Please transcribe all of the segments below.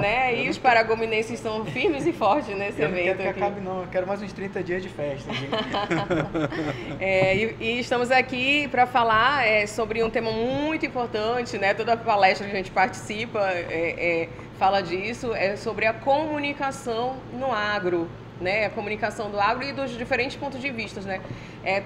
né? E os paragominenses estão firmes e fortes nesse evento. Eu não quero que aqui. acabe não, eu quero mais uns 30 dias de festa. E estamos aqui para falar sobre um tema muito importante, né? Toda palestra que a gente participa fala disso, é sobre a comunicação no agro, né? A comunicação do agro e dos diferentes pontos de vista, né?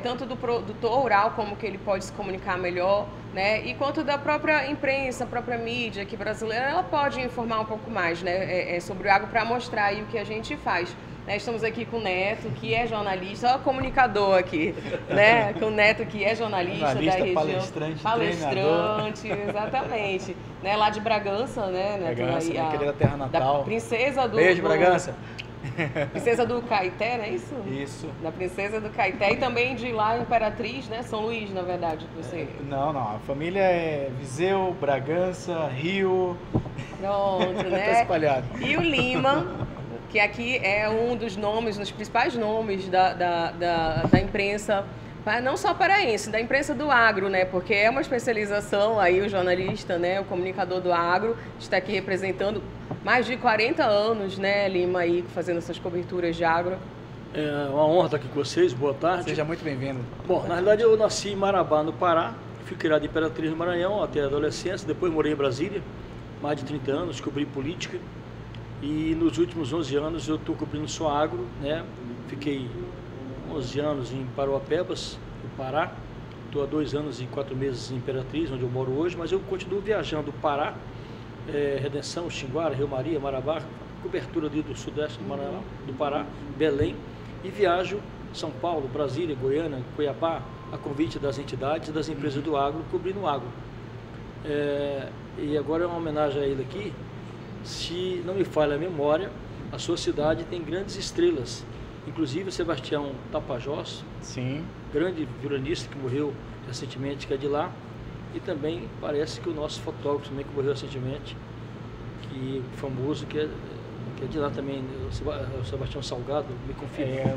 Tanto do produtor rural, como que ele pode se comunicar melhor, né? E quanto da própria imprensa, a própria mídia aqui brasileira, ela pode informar um pouco mais, né? Sobre o agro para mostrar aí o que a gente faz. Estamos aqui com o Neto, que é jornalista, ó, comunicador aqui, né? Com o Neto, que é jornalista da região. Palestrante, exatamente. Né? Lá de Bragança, né, Neto? Bragança, aí, querida terra natal. Da princesa do... Beijo, Bragança. Princesa do Caeté, não é isso? Isso. Da princesa do Caeté e também de lá, Imperatriz, né? São Luís, na verdade, você... Não, a família é Viseu, Bragança, Rio... Pronto, né? Tá espalhado. E o Lima... que aqui é um dos nomes, dos principais nomes da imprensa, não só paraense, da imprensa do agro, né? Porque é uma especialização aí, o jornalista, né? O comunicador do agro, está aqui representando mais de 40 anos, né, Lima, aí, fazendo essas coberturas de agro. É uma honra estar aqui com vocês, boa tarde. Seja muito bem-vindo. Bom, na realidade eu nasci em Marabá, no Pará, fui criado em Imperatriz, no Maranhão, até a adolescência, depois morei em Brasília, mais de 30 anos, cobri política. E nos últimos 11 anos eu estou cobrindo só agro, né? Fiquei 11 anos em Paruapebas, no Pará. Estou há 2 anos e 4 meses em Imperatriz, onde eu moro hoje, mas eu continuo viajando Pará, Redenção, Xinguara, Rio Maria, Marabá, cobertura ali do sudeste do Maranhão, do Pará, Belém, e viajo São Paulo, Brasília, Goiânia, Cuiabá, a convite das entidades e das empresas do agro, cobrindo o agro. E agora é uma homenagem a ele aqui. Se não me falha a memória, a sua cidade tem grandes estrelas, inclusive o Sebastião Tapajós, sim, grande violinista que morreu recentemente, que é de lá, e também parece que o nosso fotógrafo também que morreu recentemente, que famoso, que é de lá também, o Sebastião Salgado, me confirma.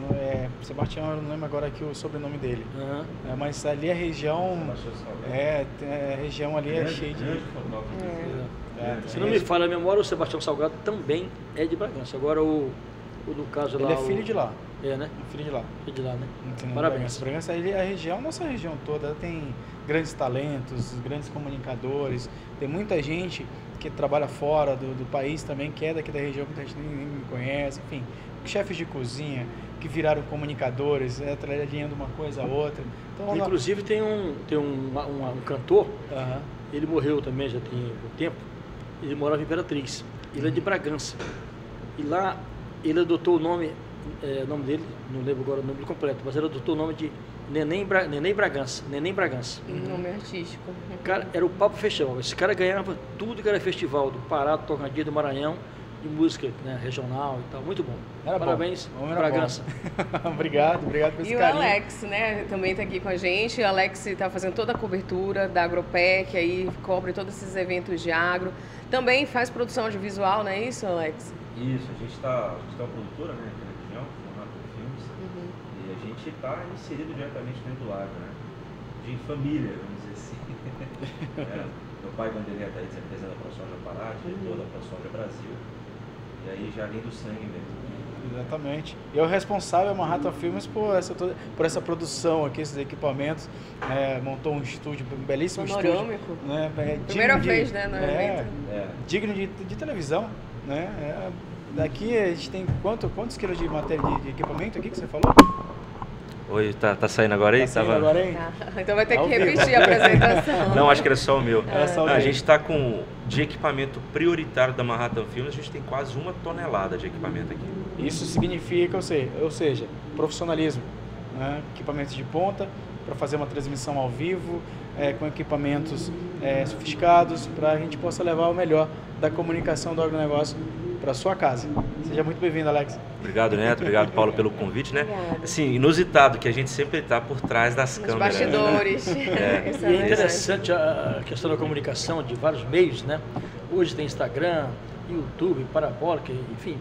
Sebastião, eu não lembro agora aqui o sobrenome dele. Uhum. Mas ali a região, a região ali é cheia de... Se não me falha a memória, o Sebastião Salgado também é de Bragança. Agora o do caso lá... Ele é filho de lá. Né? Filho de lá. Filho de lá, né? Parabéns. Bragança, a região, nossa região toda, ela tem grandes talentos, grandes comunicadores, tem muita gente que trabalha fora do país também, que é daqui da região, que a gente nem conhece, enfim, chefes de cozinha que viraram comunicadores, alinhando uma coisa a outra. Então, inclusive tem um cantor, ele morreu também já tem um tempo, ele morava em Imperatriz, ele é de Bragança, e lá ele adotou o nome dele, não lembro agora o nome completo, mas ele adotou o nome de Neném Bragança. Nome artístico. Cara, era o Papo Festival. Esse cara ganhava tudo que era festival do Pará, do Tocantins, do Maranhão, de música, né, regional e tal. Muito bom. Parabéns, Bragança. Obrigado por esse carinho. E o Alex, né, também está aqui com a gente. O Alex está fazendo toda a cobertura da Agropec, aí cobre todos esses eventos de agro. Também faz produção audiovisual, não é isso, Alex? Isso, a gente tá uma produtora, né, aqui na região, Marrato Filmes, e a gente está inserido diretamente dentro do agro, né, de família, vamos dizer assim. Meu pai, Vanderlei Ataíde, é representante da ProSoja Pará, diretor da ProSoja Brasil, e aí já vem do sangue mesmo. Exatamente. E é o responsável, a Manhattan Filmes, por essa produção aqui, esses equipamentos. Montou um estúdio, um belíssimo panorâmico. Estúdio. Né, primeira vez, né? No evento. Digno de televisão. Né? Daqui a gente tem quantos quilos de matéria de equipamento aqui que você falou? Oi, tá saindo agora aí? Tá saindo agora aí? Então vai ter que repetir a apresentação. Não, acho que era só o meu. A gente está de equipamento prioritário da Manhattan Films, a gente tem quase 1 tonelada de equipamento aqui. Isso significa, ou seja, profissionalismo, né? Equipamentos de ponta para fazer uma transmissão ao vivo, com equipamentos sofisticados, para a gente possa levar o melhor da comunicação do agronegócio para sua casa. Seja muito bem-vindo, Alex. Obrigado, Neto. Obrigado, Paulo, pelo convite, né? Obrigada. Assim, inusitado que a gente sempre está por trás das câmeras. Bastidores. Né? E é interessante a questão da comunicação de vários meios, né? Hoje tem Instagram, YouTube, parabólica, enfim.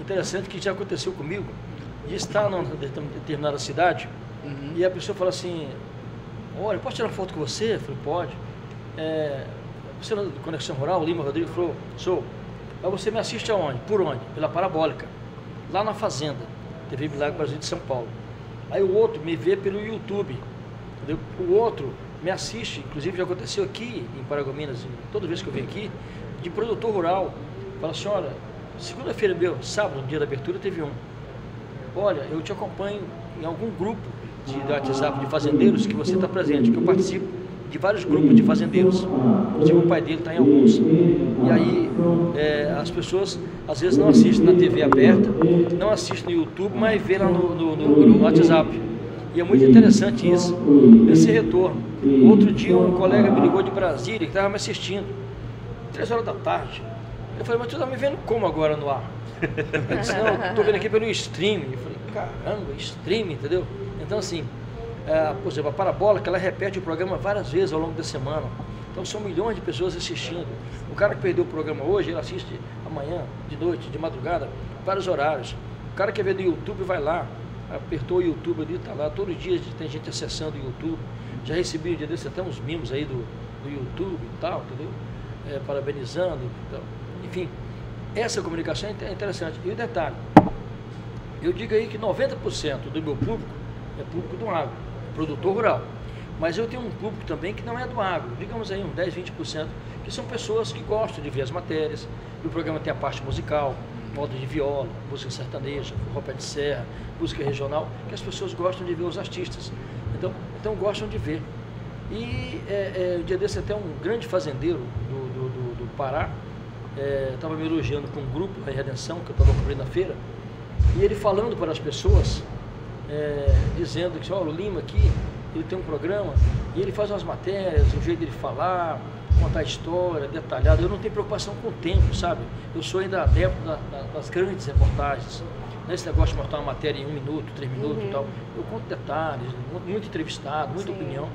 Interessante que já aconteceu comigo de estar numa determinada cidade e a pessoa fala assim: olha, posso tirar foto com você? Eu falei, pode. Você é da Conexão Rural? O Lima Rodrigues falou, sou. Mas você me assiste aonde? Por onde? Pela parabólica, lá na Fazenda, TV Milagre Brasil de São Paulo. Aí o outro me vê pelo YouTube, entendeu? O outro me assiste, inclusive já aconteceu aqui em Paragominas, toda vez que eu venho aqui, de produtor rural. Fala assim, olha, segunda-feira, sábado, no dia da abertura, teve um. Olha, eu te acompanho em algum grupo de WhatsApp de fazendeiros que você está presente, que eu participo de vários grupos de fazendeiros. Inclusive o pai dele está em alguns. E aí as pessoas às vezes não assistem na TV aberta, não assistem no YouTube, mas vê lá no WhatsApp. E é muito interessante isso, esse retorno. Outro dia um colega me ligou de Brasília, que estava me assistindo, 3 horas da tarde. Eu falei, mas tu está me vendo como agora no ar? Ele disse, não, estou vendo aqui pelo streaming. Eu falei, caramba, streaming, entendeu? Então assim, por exemplo, a parabólica, ela repete o programa várias vezes ao longo da semana. Então são milhões de pessoas assistindo. O cara que perdeu o programa hoje, ele assiste amanhã, de noite, de madrugada, vários horários. O cara que quer ver no YouTube vai lá, apertou o YouTube ali, está lá, todos os dias tem gente acessando o YouTube. Já recebi um dia desse até uns mimos aí do YouTube e tal, entendeu? Parabenizando e tal. Enfim, essa comunicação é interessante. E o detalhe, eu digo aí que 90% do meu público é público do agro, produtor rural. Mas eu tenho um público também que não é do agro, digamos aí uns 10, 20%, que são pessoas que gostam de ver as matérias. E o programa tem a parte musical, moda de viola, música sertaneja, roupa de serra, música regional, que as pessoas gostam de ver os artistas. Então gostam de ver. E um dia desse até um grande fazendeiro do Pará estava me elogiando com um grupo, a Redenção, que eu estava cobrindo na feira, e ele falando para as pessoas, dizendo que, olha, o Lima aqui, ele tem um programa, e ele faz umas matérias, o jeito dele falar, contar a história, detalhado. Eu não tenho preocupação com o tempo, sabe? Eu sou ainda adepto das grandes reportagens. Nesse negócio de mostrar uma matéria em 1 minuto, 3 minutos e tal. Eu conto detalhes, muito entrevistado, muita opinião.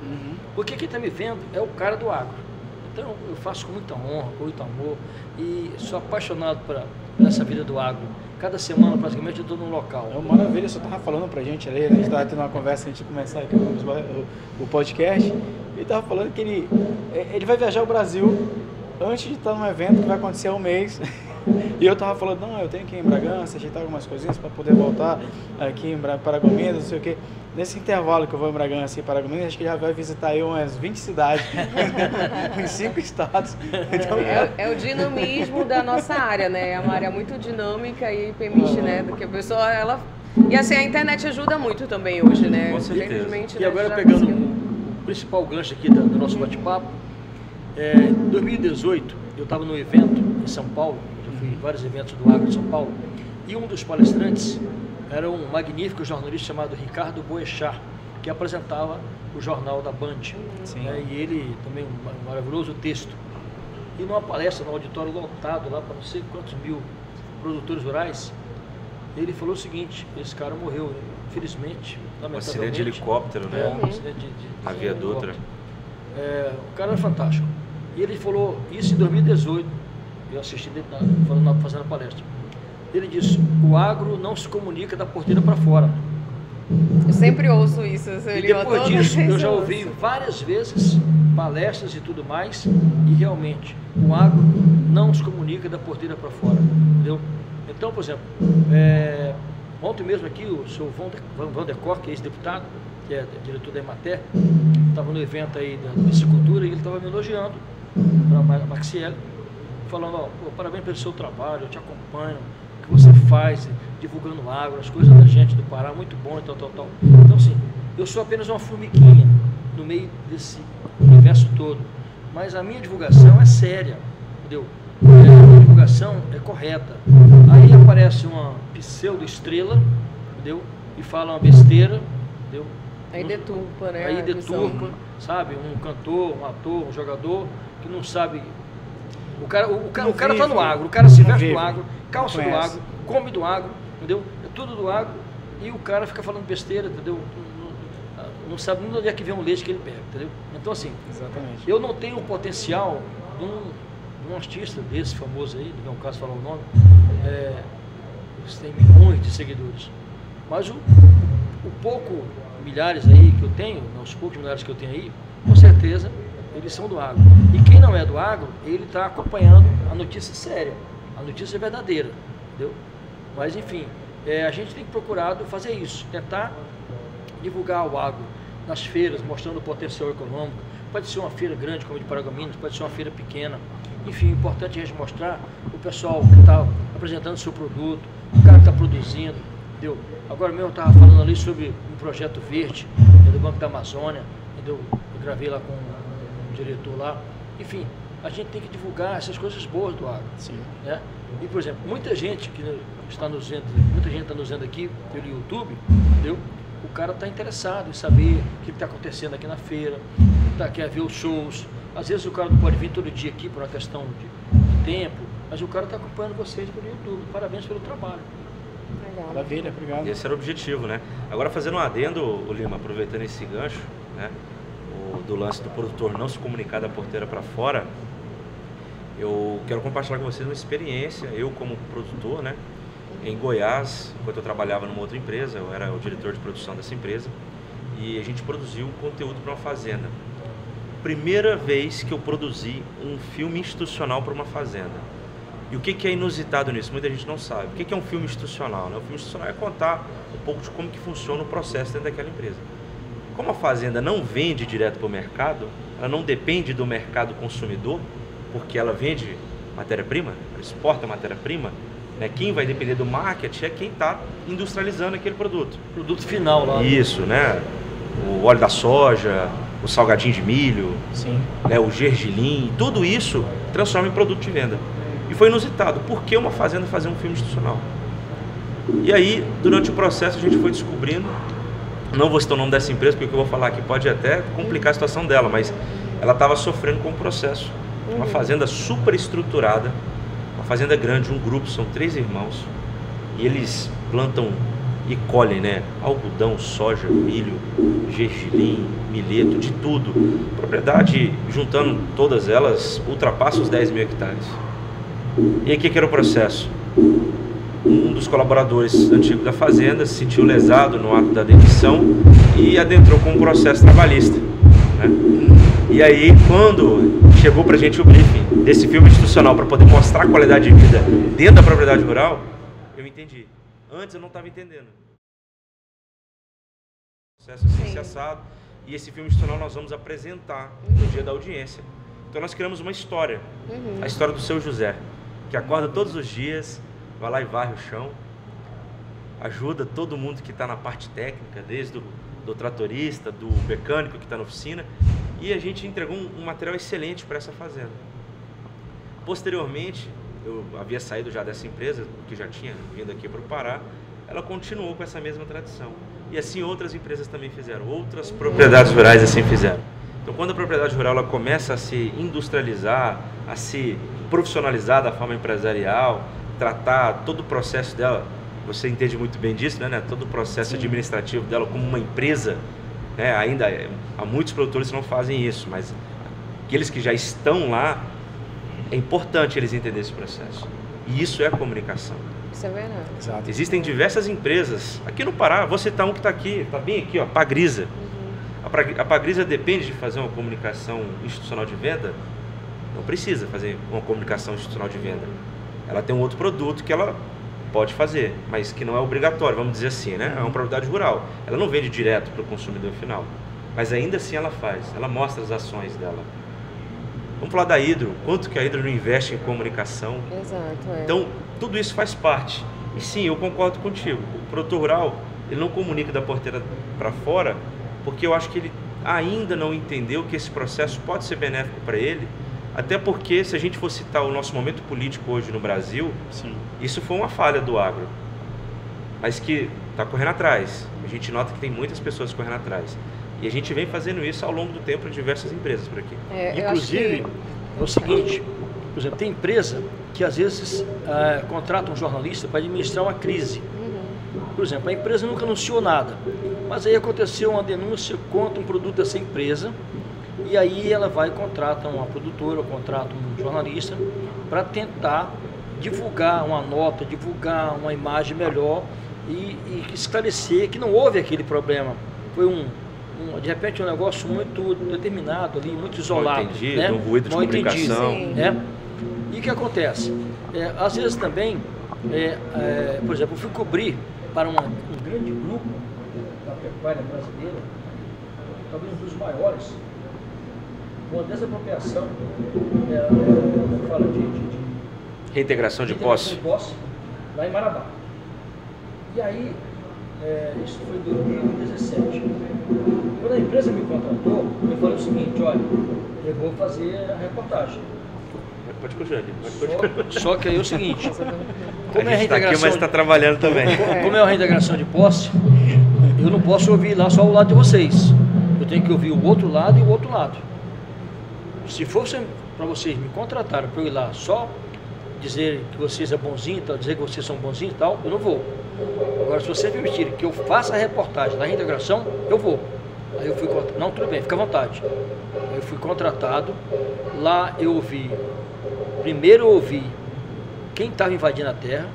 Porque quem está me vendo é o cara do agro. Então eu faço com muita honra, com muito amor, e sou apaixonado por essa vida do agro. Cada semana, praticamente, eu estou num local. É uma maravilha, você estava falando pra gente ali, a gente estava tendo uma conversa antes de começar aqui o podcast, ele estava falando que ele vai viajar ao Brasil antes de estar num evento que vai acontecer há um mês. E eu estava falando, não, eu tenho que ir em Bragança, ajeitar algumas coisinhas para poder voltar aqui em Paragominas, não sei o quê. Nesse intervalo que eu vou em Bragança e Paragominas, acho que já vai visitar aí umas 20 cidades, em 5 estados. Então, é o dinamismo da nossa área, né? É uma área muito dinâmica e permite, né? Do que a pessoa, E assim, a internet ajuda muito também hoje, né? Com certeza. Infelizmente, E agora pegando o principal gancho aqui do nosso bate-papo, em 2018 eu estava num evento em São Paulo, eu fui em vários eventos do agro de São Paulo, e um dos palestrantes era um magnífico jornalista chamado Ricardo Boechat, que apresentava o jornal da Band. E ele também um maravilhoso texto. E numa palestra, no auditório lotado lá para não sei quantos mil produtores rurais, ele falou o seguinte: esse cara morreu, infelizmente, um acidente de helicóptero, né? Um acidente de aviador. O cara era fantástico. E ele falou isso em 2018, eu assisti ele fazendo a palestra. Ele disse: o agro não se comunica da porteira para fora. Eu sempre ouço isso. E depois disso, eu já ouvi várias vezes palestras e tudo mais, e realmente o agro não se comunica da porteira para fora, entendeu? Então, por exemplo, ontem mesmo aqui o senhor Vandercor, que é ex-deputado, que é diretor da Emater, estava no evento aí da piscicultura, e ele estava me elogiando para a Maxiele, falando: parabéns pelo seu trabalho, eu te acompanho, o que você faz, divulgando o agro, as coisas da gente do Pará, muito bom e tal. Então, assim, eu sou apenas uma formiguinha no meio desse universo todo, mas a minha divulgação é séria, entendeu? A minha divulgação é correta. Aí aparece uma pseudo-estrela, entendeu? E fala uma besteira, entendeu? Aí deturpa, né? Aí deturpa, sabe? Um cantor, um ator, um jogador que não sabe. O cara tá no agro, o cara se veste do agro, calça do agro, come do agro, entendeu? É tudo do agro, e o cara fica falando besteira, entendeu? Não sabe nem onde é que vem o leite que ele pega, entendeu? Então, assim, exatamente. Eu não tenho o potencial de um artista desse famoso aí, não é o caso falar o nome, eles têm milhões de seguidores, mas o pouco milhares aí que eu tenho, os poucos milhares que eu tenho aí, com certeza eles são do agro. E quem não é do agro, ele está acompanhando a notícia séria, a notícia é verdadeira, entendeu? Mas enfim, a gente tem procurado fazer isso, tentar divulgar o agro nas feiras, mostrando o potencial econômico. Pode ser uma feira grande como a de Paragominas, pode ser uma feira pequena. Enfim, o importante é a gente mostrar o pessoal que está apresentando o seu produto, o cara que está produzindo, entendeu? Agora mesmo eu estava falando ali sobre um projeto verde do Banco da Amazônia, entendeu? Eu gravei lá com um diretor lá. Enfim, a gente tem que divulgar essas coisas boas do agro. Sim. Né? E, por exemplo, muita gente está nos vendo aqui pelo YouTube, entendeu? O cara está interessado em saber o que está acontecendo aqui na feira, quer ver os shows. Às vezes o cara não pode vir todo dia aqui por uma questão de tempo, mas o cara está acompanhando vocês pelo YouTube. Parabéns pelo trabalho. Legal. Maravilha, obrigado. Esse era o objetivo, né? Agora, fazendo um adendo, Lima, aproveitando esse gancho, né? Do lance do produtor não se comunicar da porteira para fora, eu quero compartilhar com vocês uma experiência, eu como produtor, né? Em Goiás, enquanto eu trabalhava numa outra empresa, eu era o diretor de produção dessa empresa, e a gente produziu conteúdo para uma fazenda. Primeira vez que eu produzi um filme institucional para uma fazenda. E o que é inusitado nisso? Muita gente não sabe. O que é um filme institucional, né? O filme institucional é contar um pouco de como que funciona o processo dentro daquela empresa. Como a fazenda não vende direto para o mercado, ela não depende do mercado consumidor, porque ela vende matéria-prima, ela exporta matéria-prima, né? Quem vai depender do marketing é quem está industrializando aquele produto. Produto final lá. Isso, né? O óleo da soja, o salgadinho de milho, Sim. né? O gergelim, tudo isso transforma em produto de venda. E foi inusitado. Por que uma fazenda fazer um filme institucional? E aí, durante o processo, a gente foi descobrindo, não vou citar o nome dessa empresa, porque o que eu vou falar aqui pode até complicar a situação dela, mas ela estava sofrendo com o processo. Uma fazenda super estruturada, uma fazenda grande, um grupo, são 3 irmãos, e eles plantam e colhem, né? Algodão, soja, milho, gergelim, milheto, de tudo. Propriedade, juntando todas elas, ultrapassa os 10 mil hectares. E aí, o que era o processo? Um dos colaboradores antigos da fazenda se sentiu lesado no ato da demissão e adentrou com um processo trabalhista, né? E aí, quando chegou pra gente o briefing desse filme institucional para poder mostrar a qualidade de vida dentro da propriedade rural, eu entendi. Antes eu não estava entendendo. Processo assim, assado. E esse filme institucional nós vamos apresentar no dia da audiência. Então nós criamos uma história, a história do seu José, que acorda todos os dias, vai lá e varre o chão, ajuda todo mundo que está na parte técnica, desde do tratorista, do mecânico que está na oficina, e a gente entregou um material excelente para essa fazenda. Posteriormente, eu havia saído já dessa empresa, que já tinha vindo aqui para o Pará, ela continuou com essa mesma tradição. E assim outras empresas também fizeram, outras propriedades rurais assim fizeram. Então, quando a propriedade rural ela começa a se industrializar, a se profissionalizar da forma empresarial, tratar todo o processo dela, você entende muito bem disso, né? Todo o processo administrativo dela como uma empresa, né? Ainda há muitos produtores que não fazem isso, mas aqueles que já estão lá, é importante eles entenderem esse processo. E isso é a comunicação. Isso é verdade. Exato. Existem diversas empresas, aqui no Pará, vou citar um que está aqui, está bem aqui, ó, Pagrisa. A Pagrisa depende de fazer uma comunicação institucional de venda? Não precisa fazer uma comunicação institucional de venda. Ela tem um outro produto que ela pode fazer, mas que não é obrigatório, vamos dizer assim, né? É uma propriedade rural. Ela não vende direto para o consumidor final, mas ainda assim ela faz, ela mostra as ações dela. Vamos falar da Hidro, quanto que a Hidro não investe em comunicação? Exato, Então, tudo isso faz parte. E sim, eu concordo contigo. O produtor rural, ele não comunica da porteira para fora, porque eu acho que ele ainda não entendeu que esse processo pode ser benéfico para ele, até porque, se a gente for citar o nosso momento político hoje no Brasil, isso foi uma falha do agro, mas que está correndo atrás. A gente nota que tem muitas pessoas correndo atrás. E a gente vem fazendo isso ao longo do tempo em diversas empresas por aqui. Inclusive, é o seguinte, por exemplo, tem empresa que às vezes contrata um jornalista para administrar uma crise. Por exemplo, a empresa nunca anunciou nada, mas aí aconteceu uma denúncia contra um produto dessa empresa, e aí ela vai e contrata uma produtora, contrata um jornalista para tentar divulgar uma nota, divulgar uma imagem melhor e esclarecer que não houve aquele problema. Foi de repente um negócio muito determinado ali, muito isolado, Mal entendido, né? um ruído de Mal comunicação. entendido, né? E o que acontece? Às vezes também, por exemplo, eu fui cobrir para um grande grupo da pecuária brasileira, talvez um dos maiores, uma desapropriação, fala de Reintegração de posse. Lá em Marabá. E aí, isso foi em 2017. Quando a empresa me contratou, eu falei o seguinte, olha, eu vou fazer a reportagem. Pode continuar, pode. Só que aí é o seguinte, como a gente está aqui, mas está trabalhando também. Como é a reintegração de posse, eu não posso ouvir lá só o lado de vocês. Eu tenho que ouvir o outro lado e o outro lado. Se fosse para vocês me contratarem para eu ir lá só dizer que vocês é bonzinho, dizer que vocês são bonzinhos e tal, eu não vou. Agora, se vocês permitirem que eu faça a reportagem da reintegração, eu vou. Aí eu fui contratado. Não, tudo bem, fica à vontade. Aí eu fui contratado, lá eu ouvi, primeiro eu ouvi quem estava invadindo a terra,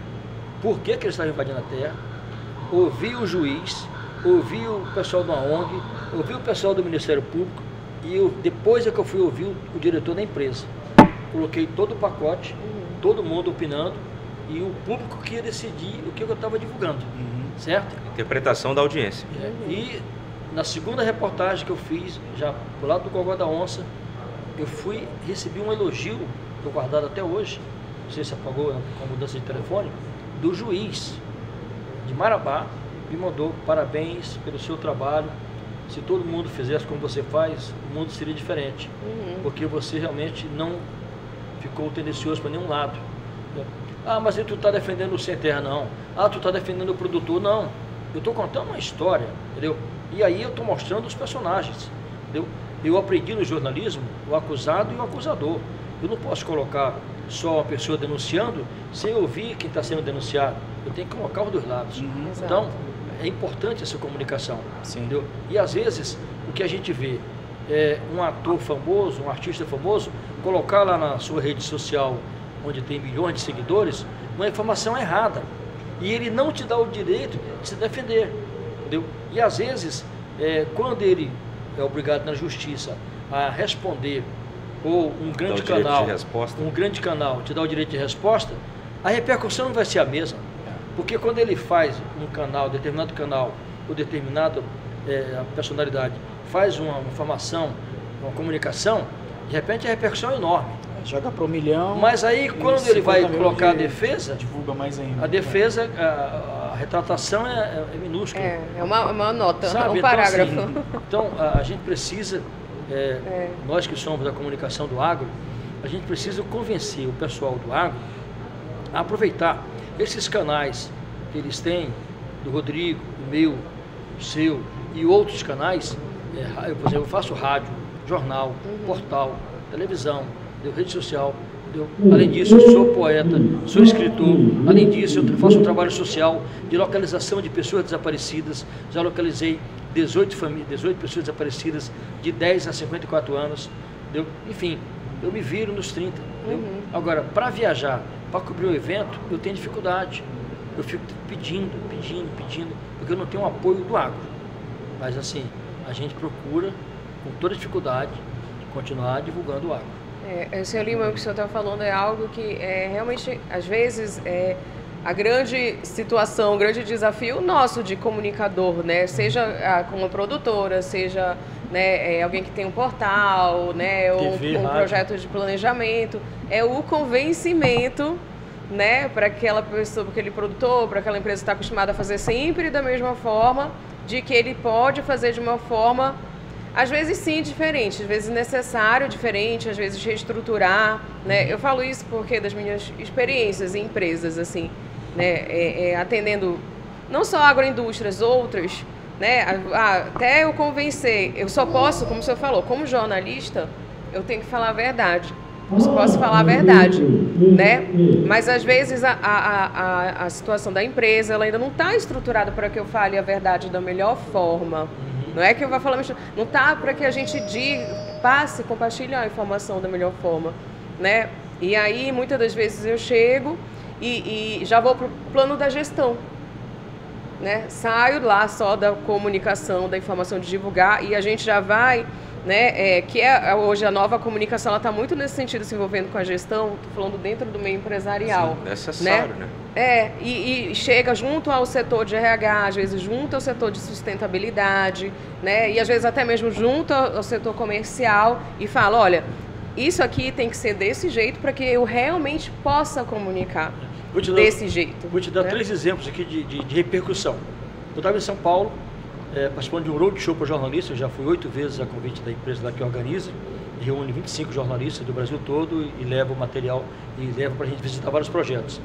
por que eles estavam invadindo a terra, ouvi o juiz, ouvi o pessoal da ONG, ouvi o pessoal do Ministério Público e depois é que eu fui ouvir o diretor da empresa. Coloquei todo o pacote, todo mundo opinando e o público que ia decidir o que eu estava divulgando, certo? Interpretação da audiência. E na segunda reportagem que eu fiz, já do lado do Gogó da Onça, eu recebi um elogio, estou guardado até hoje, não sei se apagou com a mudança de telefone, do juiz de Marabá, me mandou parabéns pelo seu trabalho. Se todo mundo fizesse como você faz, o mundo seria diferente, porque você realmente não ficou tendencioso para nenhum lado. Ah, mas tu está defendendo o sem terra, não. Ah, tu está defendendo o produtor, não. Eu estou contando uma história, entendeu? E aí eu estou mostrando os personagens, entendeu? Eu aprendi no jornalismo o acusado e o acusador. Eu não posso colocar só uma pessoa denunciando sem ouvir quem está sendo denunciado. Eu tenho que colocar os dois lados. Então, é importante essa comunicação. Entendeu? E às vezes, o que a gente vê é um ator famoso, um artista famoso, colocar lá na sua rede social, onde tem milhões de seguidores, uma informação errada. E ele não te dá o direito de se defender. Entendeu? E às vezes, quando ele é obrigado na justiça a responder, ou um grande canal te dá o direito de resposta, a repercussão não vai ser a mesma. Porque quando ele faz um canal, determinado canal, ou determinada personalidade, faz uma informação, uma comunicação, de repente a repercussão é enorme. Joga para 1 milhão. Mas aí quando ele vai colocar a defesa, divulga mais ainda. A defesa, a retratação é minúscula. É uma nota, sabe? Um parágrafo. Então a gente precisa, nós que somos da comunicação do agro, a gente precisa convencer o pessoal do agro a aproveitar esses canais que eles têm, do Rodrigo, o meu, o seu e outros canais. Por exemplo, eu faço rádio, jornal, portal, televisão, rede social. Além disso, eu sou poeta, sou escritor. Além disso, eu faço um trabalho social de localização de pessoas desaparecidas. Já localizei 18 pessoas desaparecidas de 10 a 54 anos. Enfim, eu me viro nos 30. Agora, para viajar, para cobrir um evento, eu tenho dificuldade. Eu fico pedindo, porque eu não tenho o apoio do agro. Mas assim, a gente procura, com toda dificuldade, continuar divulgando o agro. Senhor Lima, o que o senhor está falando é algo que realmente, às vezes, a grande situação, o grande desafio nosso de comunicador, né? Seja como produtora, seja alguém que tem um portal, né? Ou um projeto de planejamento, é o convencimento, né? Para aquela pessoa, para aquele produtor, para aquela empresa que está acostumada a fazer sempre da mesma forma, de que ele pode fazer de uma forma, às vezes sim, diferente, às vezes necessário, diferente, às vezes reestruturar, né? Eu falo isso porque das minhas experiências em empresas, assim, né? Atendendo não só agroindústrias, outras, né? Até eu convencer, eu só posso, como o senhor falou, como jornalista, eu tenho que falar a verdade. Eu só posso falar a verdade, né? Mas às vezes a situação da empresa, ela ainda não está estruturada para que eu fale a verdade da melhor forma. Não é que eu vá falar, não está para que a gente compartilhe a informação da melhor forma, né? E aí, muitas das vezes eu chego e já vou para o plano da gestão, né? Saio lá só da comunicação, da informação de divulgar, e a gente já vai né, hoje a nova comunicação, ela está muito nesse sentido, se envolvendo com a gestão, estou falando dentro do meio empresarial. Sim, necessário, né? E chega junto ao setor de RH, às vezes junto ao setor de sustentabilidade, né, e às vezes até mesmo junto ao setor comercial e fala, olha, isso aqui tem que ser desse jeito para que eu realmente possa comunicar desse jeito. Vou te dar 3 exemplos aqui de repercussão. Eu estava em São Paulo, participando de um roadshow para jornalistas, eu já fui 8 vezes a convite da empresa lá que organiza, reúne 25 jornalistas do Brasil todo e leva o material e leva para a gente visitar vários projetos.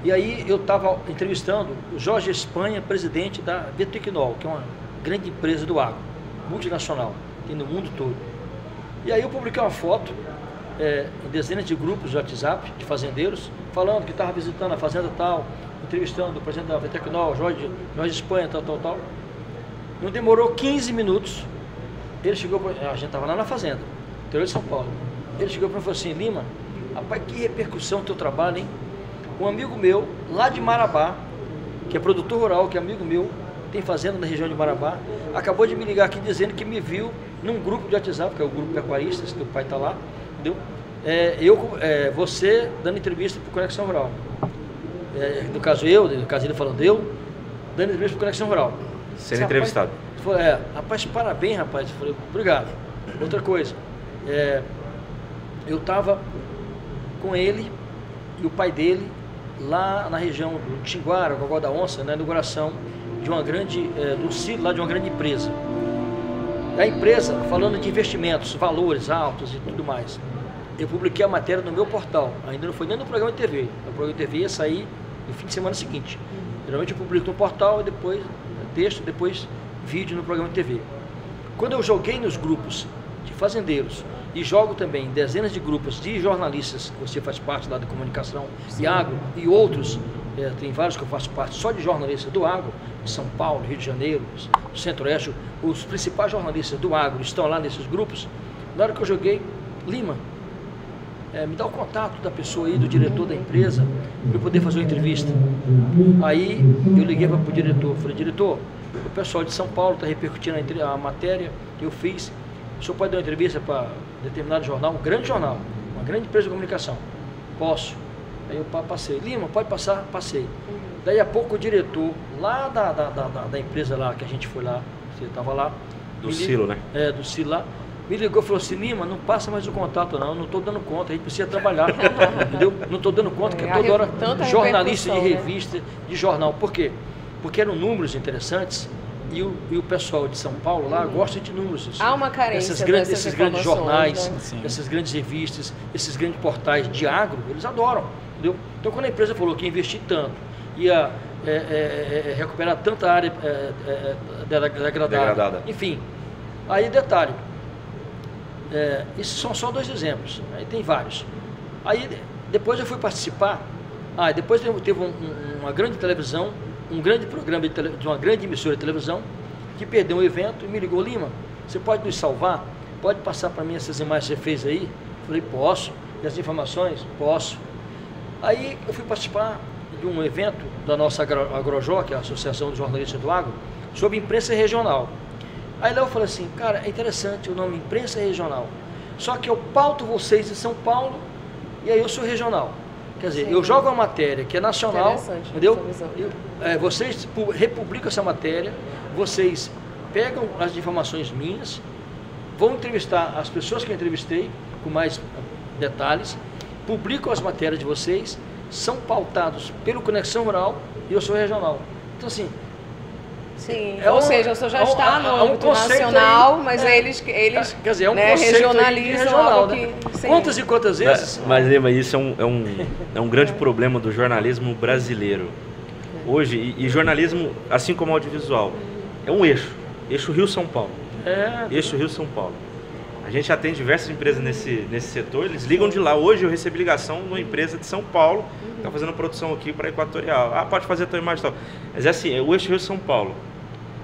E aí eu estava entrevistando o Jorge Espanha, presidente da Biotecnol, que é uma grande empresa do agro, multinacional, tem no mundo todo. E aí eu publiquei uma foto em dezenas de grupos de WhatsApp de fazendeiros, falando que estava visitando a fazenda tal, entrevistando o presidente da Biotecnol, Jorge Espanha, tal. Não demorou 15 minutos, ele chegou, a gente estava lá na fazenda, interior de São Paulo, ele chegou para mim e falou assim, Lima, rapaz, que repercussão do teu trabalho, hein? Um amigo meu, lá de Marabá, que é produtor rural, que é amigo meu, tem fazenda na região de Marabá, acabou de me ligar aqui dizendo que me viu num grupo de WhatsApp, que é o grupo Pecuaristas, que o pai está lá, entendeu? Você dando entrevista para o Conexão Rural. No caso ele falando dando entrevista para o Conexão Rural. Sendo entrevistado. Falou, rapaz, parabéns, rapaz. Eu falei, obrigado. Outra coisa, eu estava com ele e o pai dele lá na região do Tinguara, Gogó da Onça, na inauguração de uma grande, do silo lá de uma grande empresa. A empresa, falando de investimentos, valores altos e tudo mais. Eu publiquei a matéria no meu portal, ainda não foi nem no programa de TV. O programa de TV ia sair no fim de semana seguinte. Geralmente eu publico no portal, e depois texto, depois vídeo no programa de TV. Quando eu joguei nos grupos de fazendeiros e jogo também em dezenas de grupos de jornalistas, que você faz parte lá da comunicação e agro, e outros, tem vários que eu faço parte só de jornalistas do agro, de São Paulo, Rio de Janeiro, do Centro-Oeste, os principais jornalistas do agro estão lá nesses grupos. Na hora que eu joguei, Lima, me dá o contato da pessoa aí, do diretor da empresa, para eu poder fazer uma entrevista. Aí eu liguei para o diretor, falei, diretor, o pessoal de São Paulo está repercutindo a matéria que eu fiz, o senhor pode dar uma entrevista para determinado jornal, um grande jornal, uma grande empresa de comunicação? Posso. Aí eu passei, Lima, pode passar? Passei. Daí a pouco o diretor lá da empresa lá, que a gente foi lá, você estava lá. Do silo, né? Do silo lá. Me ligou e falou assim, Lima, não passa mais o contato não estou dando conta, a gente precisa trabalhar, entendeu? Não estou dando conta, que é toda hora jornalista de revista, de jornal. Por quê? Porque eram números interessantes e o pessoal de São Paulo lá gosta de números. Há uma carência esses grandes jornais, né? essas grandes revistas, esses grandes portais de agro, eles adoram, entendeu? Então quando a empresa falou que ia investir tanto, ia recuperar tanta área degradada, enfim, aí detalhe, esses são só 2 exemplos, aí tem vários. Aí depois eu fui participar, depois teve uma grande televisão, um grande programa de uma grande emissora de televisão, que perdeu um evento e me ligou, Lima, você pode nos salvar? Pode passar para mim essas imagens que você fez aí? Falei, posso. E as informações? Posso. Aí eu fui participar de um evento da nossa AgroJó, que é a Associação dos Jornalistas do Agro, sobre imprensa regional. Aí lá eu falei assim, cara, é interessante o nome imprensa regional, só que eu pauto vocês em São Paulo e aí eu sou regional. Quer dizer, eu jogo uma matéria que é nacional, entendeu? Vocês republicam essa matéria, vocês pegam as informações minhas, vão entrevistar as pessoas que eu entrevistei com mais detalhes, publicam as matérias de vocês, são pautados pelo Conexão Rural e eu sou regional. Então assim, sim, ou seja, o senhor já está no âmbito nacional, mas eles quer dizer, é um conceito regionalizam regional, algo né? que... Quantas e quantas vezes... Mas Lima, isso é um grande problema do jornalismo brasileiro. Hoje, e jornalismo, assim como audiovisual, é um eixo Rio-São Paulo. Eixo Rio-São Paulo. A gente atende diversas empresas nesse setor, eles ligam de lá. Hoje eu recebi ligação de uma empresa de São Paulo, que está fazendo produção aqui para Equatorial. Pode fazer a tua imagem e tal. Mas é assim, o eixo Rio-São Paulo.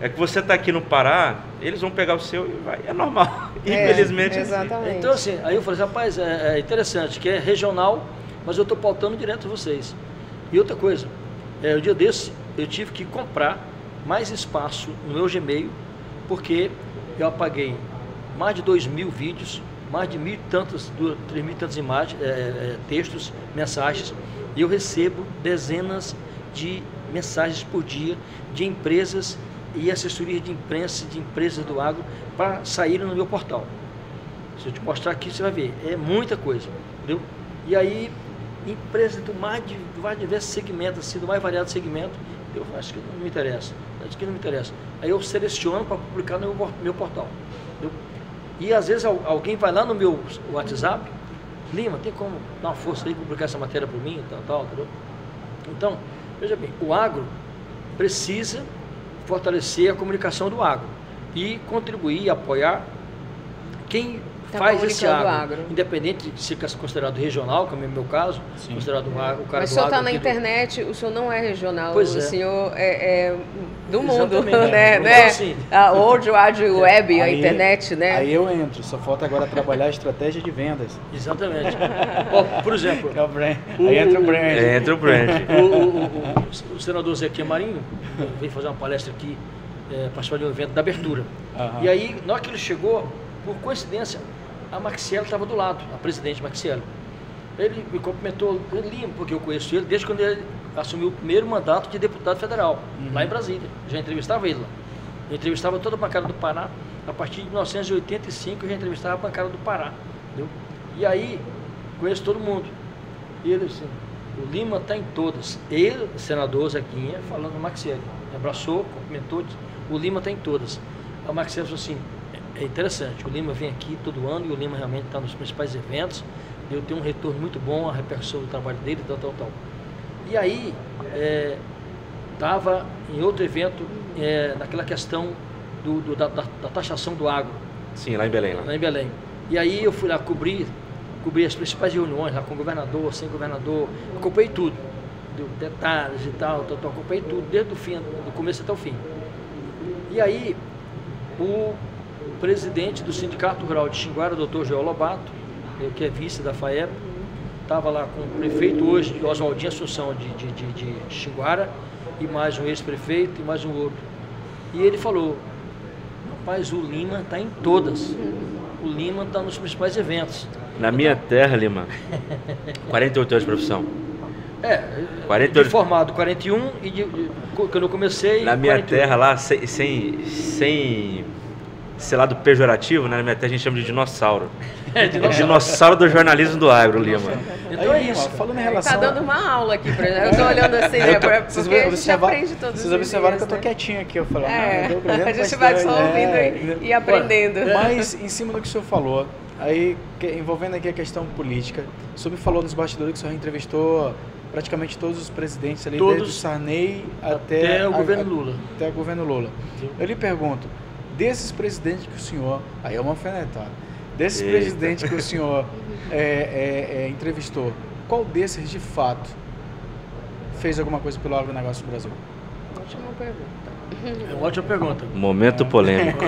É que você está aqui no Pará, eles vão pegar o seu e vai. É normal, infelizmente. Exatamente. Assim. Então assim, aí eu falei, rapaz, é interessante, que é regional, mas eu estou pautando direto a vocês. E outra coisa, o dia desse eu tive que comprar mais espaço no meu Gmail, porque eu apaguei mais de 2.000 vídeos, mais de 3.000 e tantas imagens, textos, mensagens, e eu recebo dezenas de mensagens por dia de empresas e assessorias de imprensa, de empresas do agro, para saírem no meu portal. Se eu te mostrar aqui, você vai ver, é muita coisa, entendeu? E aí, empresas do mais diversos segmentos, assim, do mais variado segmento, eu acho que não me interessa, acho que não me interessa. Aí eu seleciono para publicar no meu portal, entendeu? E às vezes alguém vai lá no meu WhatsApp, Lima, tem como dar uma força aí, publicar essa matéria para mim, tal, entendeu? Então, veja bem, o agro precisa fortalecer a comunicação do agro e contribuir, apoiar quem faz esse agro, independente de ser considerado regional, como é o meu caso, considerado o agro. Mas o senhor está na internet, o senhor não é regional, pois o senhor é do mundo, exatamente, né? Então, assim, a World Wide Web, a internet, né? Aí eu entro, só falta agora trabalhar a estratégia de vendas. Exatamente. Por exemplo, É o brand. Aí entra o brand. Entra o brand. O senador Zequinha Marinho veio fazer uma palestra aqui, participar de um evento da abertura. E aí, na hora que ele chegou, por coincidência, a Maxiello estava do lado, a presidente Maxiello. Ele me cumprimentou, Lima, porque eu conheço ele desde quando ele assumiu o primeiro mandato de deputado federal, lá em Brasília. Já entrevistava ele lá. Eu entrevistava toda a bancada do Pará. A partir de 1985 eu já entrevistava a bancada do Pará. Entendeu? E aí, conheço todo mundo. E ele assim, o Lima está em todas. Ele, o senador Zequinha, falando do Maxiello. Me abraçou, cumprimentou, o Lima está em todas. A Maxiello falou assim, é interessante, o Lima vem aqui todo ano e o Lima realmente está nos principais eventos, eu tenho um retorno muito bom, a repercussão do trabalho dele, tal. E aí, estava em outro evento, naquela questão da taxação do agro. Sim, lá em Belém. Lá em Belém. E aí eu fui lá cobrir as principais reuniões, lá com o governador, sem governador, acompanhei tudo, detalhes e tal, acompanhei tudo, desde o fim, do começo até o fim. E aí, o presidente do Sindicato Rural de Xinguara, doutor Joel Lobato, que é vice da FAEP, estava lá com o prefeito hoje, Oswaldinho Assunção de Xinguara, e mais um ex-prefeito e mais um outro. E ele falou, rapaz, o Lima está em todas, o Lima está nos principais eventos. Na minha terra, Lima, 48 anos de profissão. 48. De formado 41 e quando eu comecei... Na minha 41. terra lá, sem ser lado pejorativo, né? Na minha terra a gente chama de dinossauro. Dinossauro do jornalismo do agro, Lima. Então aí, é isso. Falando em relação... Tá dando uma aula aqui pra gente. Eu tô olhando assim, né? Porque a gente aprende todos os dias. Vocês observaram que eu tô quietinho aqui, eu falo, a gente vai só ouvindo e aprendendo. Mas, em cima do que o senhor falou, aí, envolvendo aqui a questão política, o senhor me falou nos bastidores que o senhor entrevistou praticamente todos os presidentes ali, desde o Sarney até o governo Lula. Até o governo Lula. Eu lhe pergunto, desses presidentes que o senhor... Aí é uma alfinetada. Desses presidentes que o senhor entrevistou, qual desses, de fato, fez alguma coisa pelo agronegócio do Brasil? Ótima pergunta. É uma ótima pergunta. Momento polêmico.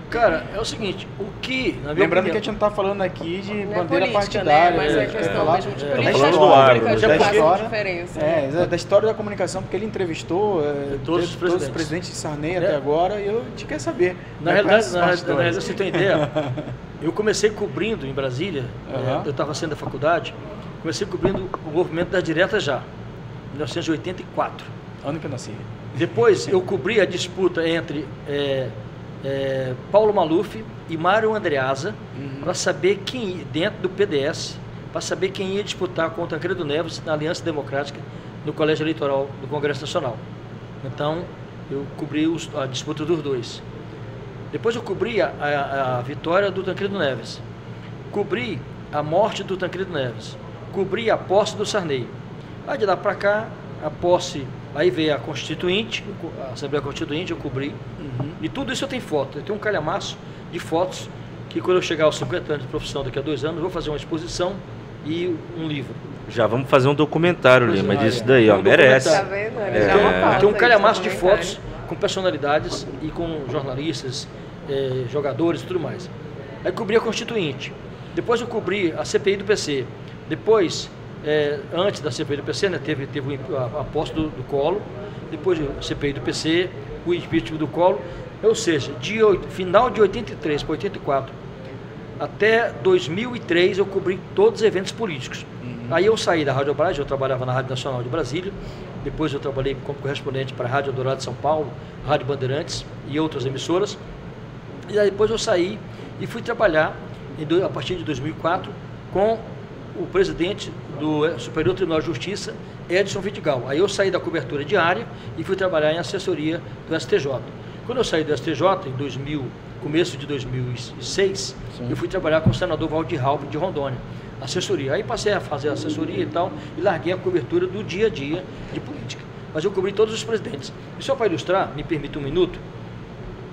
Cara, é o seguinte, o que... Lembrando que a gente não está falando aqui de bandeira política, partidária. né? Mas é questão mesmo de política. Falando do agro, já da faz história, diferença. Da história da comunicação, porque ele entrevistou todos os presidentes de Sarney até agora, e eu te quero saber. Na realidade, você tem ideia, eu comecei cobrindo em Brasília, eu estava saindo da faculdade, comecei cobrindo o movimento das diretas já, em 1984. Ano que eu nasci. Depois eu cobri a disputa entre Paulo Maluf e Mário Andreasa, para saber quem, dentro do PDS, para saber quem ia disputar com o Tancredo Neves na Aliança Democrática no Colégio Eleitoral do Congresso Nacional. Então, eu cobri a disputa dos dois. Depois eu cobri a vitória do Tancredo Neves, cobri a morte do Tancredo Neves, cobri a posse do Sarney. Aí de lá para cá, a posse, aí veio a Constituinte, a Assembleia Constituinte, eu cobri. E tudo isso eu tenho foto, eu tenho um calhamaço de fotos que quando eu chegar aos 50 anos de profissão, daqui a 2 anos, eu vou fazer uma exposição e um livro. Já vamos fazer um documentário, Lima, disso daí, ó, merece. Tá vendo? Tem um calhamaço de fotos com personalidades e com jornalistas, jogadores e tudo mais. Aí cobri a Constituinte, depois eu cobri a CPI do PC, depois, antes da CPI do PC, né, teve a posse do Collor, depois a CPI do PC, o impeachment do Collor, ou seja, final de 83 para 84, até 2003 eu cobri todos os eventos políticos. Aí eu saí da Rádio Brás, eu trabalhava na Rádio Nacional de Brasília, depois eu trabalhei como correspondente para a Rádio Eldorado de São Paulo, Rádio Bandeirantes e outras emissoras. E aí depois eu saí e fui trabalhar a partir de 2004 com o presidente do Superior Tribunal de Justiça, Edson Vidigal. Aí eu saí da cobertura diária e fui trabalhar em assessoria do STJ. Quando eu saí do STJ, em começo de 2006, eu fui trabalhar com o senador Valdir Raup de Rondônia, assessoria. Aí passei a fazer assessoria e tal, e larguei a cobertura do dia a dia de política. Mas eu cobri todos os presidentes. E só para ilustrar, me permita um minuto,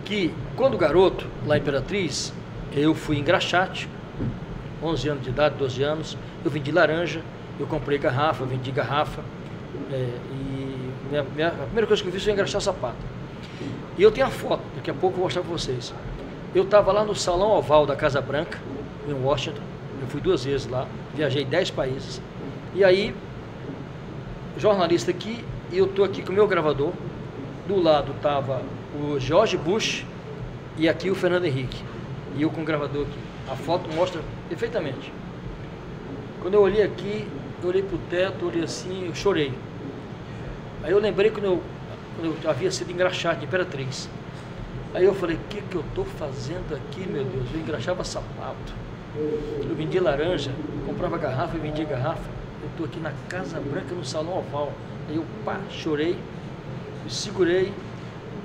que quando garoto, lá em Imperatriz, eu fui em Graxate, 11 anos de idade, 12 anos, eu vendi laranja, eu comprei garrafa, vendi garrafa, e a primeira coisa que eu fiz foi engraxar sapato. E eu tenho a foto, daqui a pouco eu vou mostrar para vocês. Eu estava lá no Salão Oval da Casa Branca, em Washington, eu fui 2 vezes lá, viajei 10 países, e aí, jornalista aqui, e eu estou aqui com o meu gravador, do lado estava o George Bush, e aqui o Fernando Henrique, e eu com o gravador aqui. A foto mostra perfeitamente. Quando eu olhei aqui, eu olhei para o teto, olhei assim, eu chorei. Aí eu lembrei quando eu havia sido engraxado em Imperatriz. Aí eu falei, o que eu estou fazendo aqui, meu Deus? Eu engraxava sapato, eu vendia laranja, comprava garrafa e vendia garrafa. Eu estou aqui na Casa Branca, no Salão Oval. Aí eu chorei, me segurei,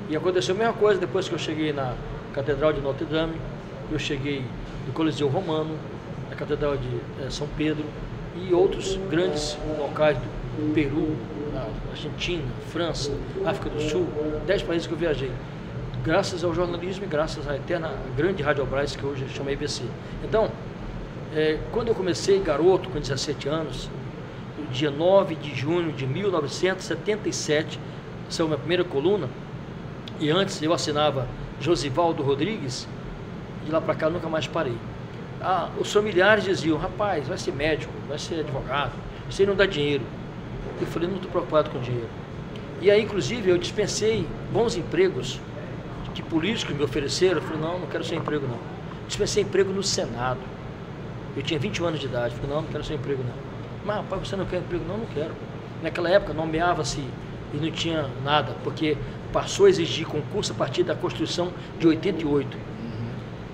e aconteceu a mesma coisa depois que eu cheguei na Catedral de Notre Dame, eu cheguei no Coliseu Romano, na Catedral de São Pedro e outros grandes locais do Peru, Argentina, França, África do Sul, 10 países que eu viajei, graças ao jornalismo e graças à eterna grande Rádio Brás, que hoje chama IBC. Então, quando eu comecei garoto, com 17 anos, no dia 9 de junho de 1977, essa é a minha primeira coluna, e antes eu assinava Josivaldo Rodrigues, de lá para cá nunca mais parei. Os familiares diziam, rapaz, vai ser médico, vai ser advogado, isso aí não dá dinheiro. Eu falei, não estou preocupado com dinheiro. E aí, inclusive, eu dispensei bons empregos que políticos me ofereceram. Eu falei, não quero seu emprego não. Dispensei emprego no Senado. Eu tinha 21 anos de idade. Eu falei, não quero seu emprego não. Mas, rapaz, você não quer emprego? Não quero. Naquela época, nomeava-se e não tinha nada, porque passou a exigir concurso a partir da Constituição de 88.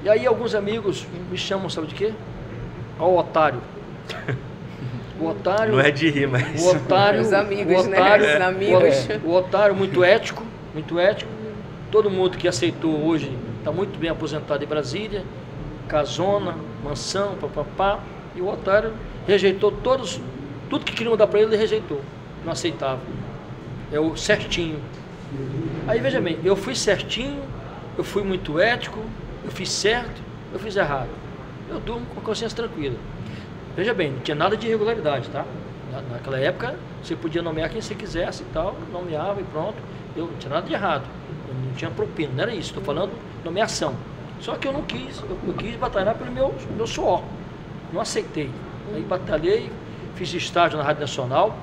E aí alguns amigos me chamam, sabe de quê? Ao otário. O otário... Não é de rir, mas... O otário... Os amigos, o otário, né? Os amigos. O otário muito ético. Todo mundo que aceitou hoje está muito bem aposentado em Brasília. Casona, mansão, papapá. E o otário rejeitou tudo que queriam dar para ele rejeitou. Não aceitava. É o certinho. Aí veja bem, eu fui certinho, eu fui muito ético, eu fiz certo, eu fiz errado. Eu durmo com a consciência tranquila. Veja bem, não tinha nada de irregularidade, tá? Naquela época, você podia nomear quem você quisesse e tal, nomeava e pronto. Eu não tinha nada de errado. Eu não tinha propina, não era isso. Estou falando nomeação. Só que eu não quis, eu quis batalhar pelo meu suor. Não aceitei. Aí batalhei, fiz estágio na Rádio Nacional.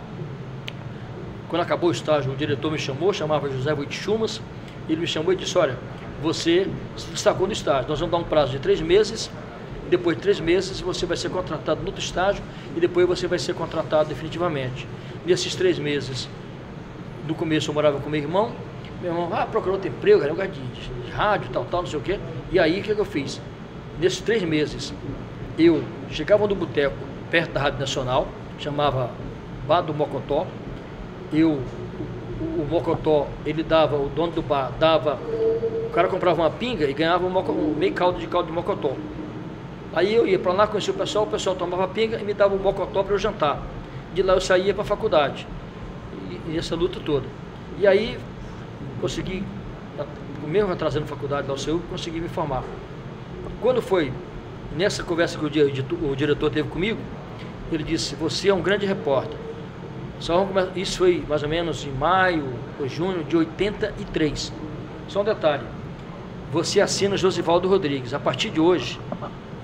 Quando acabou o estágio, o diretor me chamou, chamava José Voitichumas. Ele me chamou e disse, olha, você se destacou no estágio, nós vamos dar um prazo de 3 meses, depois de 3 meses você vai ser contratado no outro estágio e depois você vai ser contratado definitivamente. Nesses 3 meses, no começo eu morava com meu irmão procurou outro emprego, era um lugar de rádio, tal, não sei o quê. E aí, o que eu fiz? Nesses 3 meses, eu chegava no boteco, perto da Rádio Nacional, chamava Bar do Mocotó. O Mocotó, ele dava, o dono do bar dava, o cara comprava uma pinga e ganhava meio caldo de mocotó. Aí eu ia para lá, conhecia o pessoal tomava pinga e me dava um mocotó para eu jantar. De lá eu saía para a faculdade. E essa luta toda. E aí consegui, mesmo atrasando a faculdade da UCU, consegui me formar. Quando foi nessa conversa que o diretor teve comigo, ele disse, você é um grande repórter. Isso foi mais ou menos em maio ou junho de 83. Só um detalhe, você assina Josivaldo Rodrigues. A partir de hoje,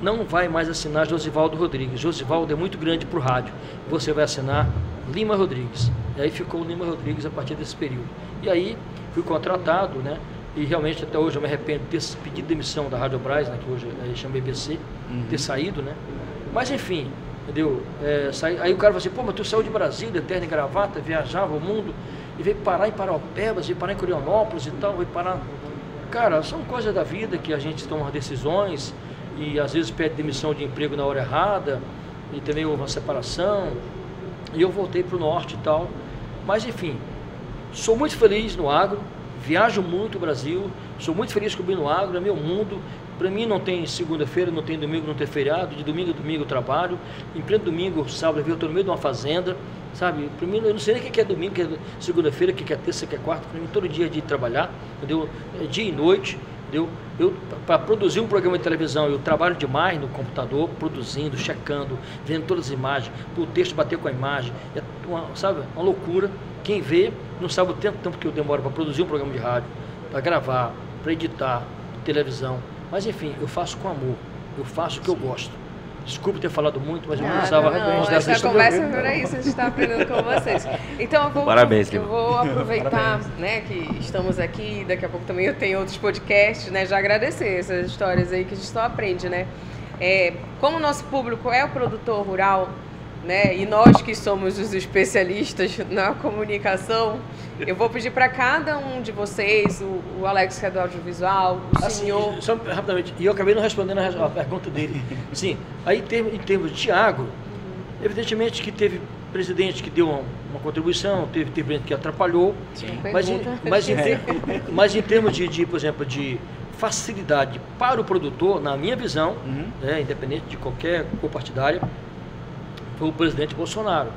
não vai mais assinar Josivaldo Rodrigues. Josivaldo é muito grande para o rádio. Você vai assinar Lima Rodrigues. E aí ficou o Lima Rodrigues a partir desse período. E aí fui contratado, né? E realmente até hoje eu me arrependo de ter pedido demissão da Rádio Brás, né, que hoje chama BBC, ter saído, né? Mas enfim, entendeu? Aí o cara falou assim, pô, mas tu saiu de Brasília, terno e gravata, viajava o mundo, e veio parar em Paraupebas, veio parar em Curionópolis e tal, veio parar... Cara, são coisas da vida que a gente toma decisões e às vezes pede demissão de emprego na hora errada, e também houve uma separação, e eu voltei para o norte e tal. Mas enfim, sou muito feliz no agro, viajo muito o Brasil, sou muito feliz cobrindo o agro, é meu mundo. Para mim não tem segunda-feira, não tem domingo, não tem feriado, de domingo a domingo eu trabalho, em pleno domingo, sábado, eu estou no meio de uma fazenda, sabe? Para mim eu não sei nem o que é domingo, o que é segunda-feira, o que é terça, o que é quarta, para mim todo dia é de trabalhar, entendeu? É dia e noite, entendeu? Para produzir um programa de televisão, eu trabalho demais no computador, produzindo, checando, vendo todas as imagens, o texto bater com a imagem, é sabe? Uma loucura. Quem vê não sabe o tempo que eu demoro para produzir um programa de rádio, para gravar, para editar, televisão. Mas enfim, eu faço com amor, eu faço o que eu gosto. Desculpe ter falado muito, mas eu precisava... Essa conversa é por isso, a gente está aprendendo com vocês. Então eu vou aproveitar, né, que estamos aqui, daqui a pouco também eu tenho outros podcasts, né, já agradecer essas histórias aí que a gente só aprende, né. Como o nosso público é o produtor rural, né, e nós que somos os especialistas na comunicação, eu vou pedir para cada um de vocês, o Alex que é do audiovisual, o senhor... Só rapidamente, e eu acabei não respondendo a pergunta dele. Sim, aí em termos de agro, evidentemente que teve presidente que deu uma contribuição, teve presidente que atrapalhou, mas em termos por exemplo, de facilidade para o produtor, na minha visão, né, independente de qualquer cor partidária, foi o presidente Bolsonaro,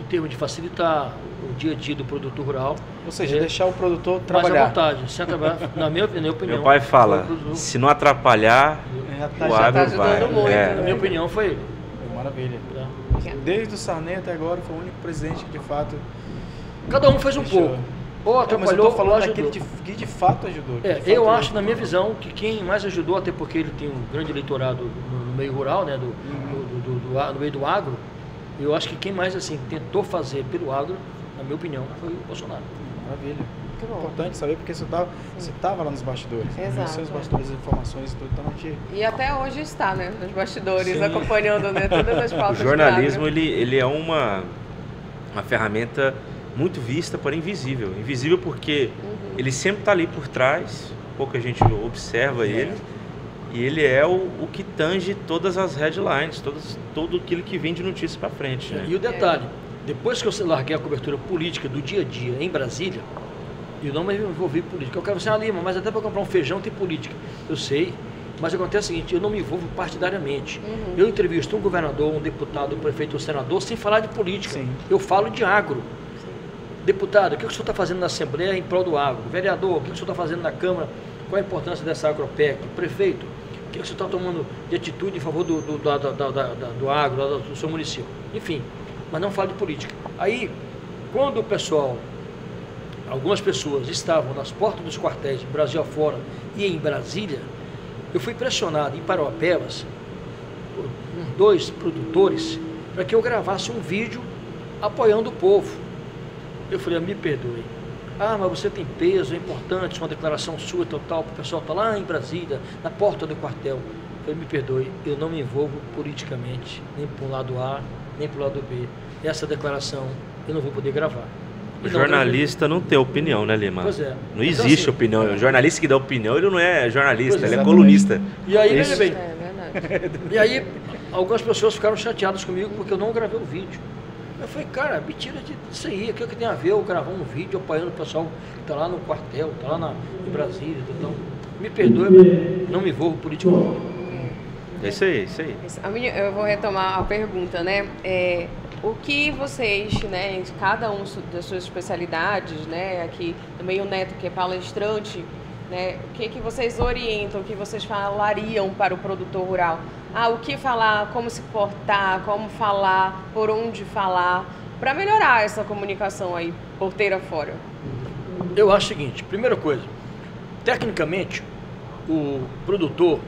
em termos de facilitar o dia a dia do produtor rural. Ou seja, deixar o produtor trabalhar. Mais à vontade, sem trabalhar, na minha opinião. Meu pai fala, se não atrapalhar, o agro vai. Muito, na minha opinião foi ele. Maravilha. Desde o Sarney até agora foi o único presidente que de fato... Cada um fez um pouco. Ou atrapalhou, mas eu tô falando daquele que de fato ajudou. Eu acho, na minha visão, que quem mais ajudou, até porque ele tem um grande eleitorado no meio rural, né, no meio do agro, eu acho que quem mais assim tentou fazer pelo agro, na minha opinião, foi o Bolsonaro. Maravilha. Muito importante saber, porque você estava lá nos bastidores. Exato. Os bastidores, as informações e tudo. Então E até hoje está, né? Nos bastidores, acompanhando, né, todas as pautas. O jornalismo, ele é uma ferramenta muito vista, porém invisível. Invisível porque ele sempre está ali por trás, pouca gente observa ele. E ele é o que tange todas as headlines, todo aquilo que vem de notícia para frente. Né? E o detalhe, depois que eu larguei a cobertura política do dia a dia em Brasília, eu não me envolvi em política. Eu quero assim, Lima, mas até para comprar um feijão tem política. Eu sei, mas acontece o seguinte, eu não me envolvo partidariamente. Eu entrevisto um governador, um deputado, um prefeito, um senador, sem falar de política. Sim. Eu falo de agro. Deputado, o que o senhor está fazendo na Assembleia em prol do agro? Vereador, o que o senhor está fazendo na Câmara? Qual a importância dessa agropec? Prefeito, o que você está tomando de atitude em favor do agro, do seu município? Enfim, mas não falo de política. Aí, quando o pessoal, algumas pessoas estavam nas portas dos quartéis, Brasil afora e em Brasília, eu fui pressionado em Paraupebas por 2 produtores para que eu gravasse um vídeo apoiando o povo. Eu falei, me perdoe. Mas você tem peso, é importante, uma declaração sua total, para o pessoal está lá em Brasília, na porta do quartel. Eu falei, me perdoe, eu não me envolvo politicamente, nem para o lado A, nem para o lado B. Essa declaração eu não vou poder gravar. O jornalista não tem opinião, né, Lima? Pois é. Não existe então, opinião. O jornalista que dá opinião, ele não é jornalista, ele é colunista. E aí, veja bem, verdade. E aí, algumas pessoas ficaram chateadas comigo porque eu não gravei o vídeo. Eu falei, cara, me tira disso aí, o que tem a ver eu gravar um vídeo apoiando o pessoal que está lá no quartel, está lá em Brasília, então, me perdoe, não me envolvo politicamente. É isso aí, isso aí. Eu vou retomar a pergunta, né? O que vocês, né, cada um das suas especialidades, né, aqui também o Neto, que é palestrante, né, o que vocês orientam, o que vocês falariam para o produtor rural? O que falar, como se portar, como falar, por onde falar, para melhorar essa comunicação aí, porteira fora? Eu acho o seguinte, primeira coisa, tecnicamente, o produtor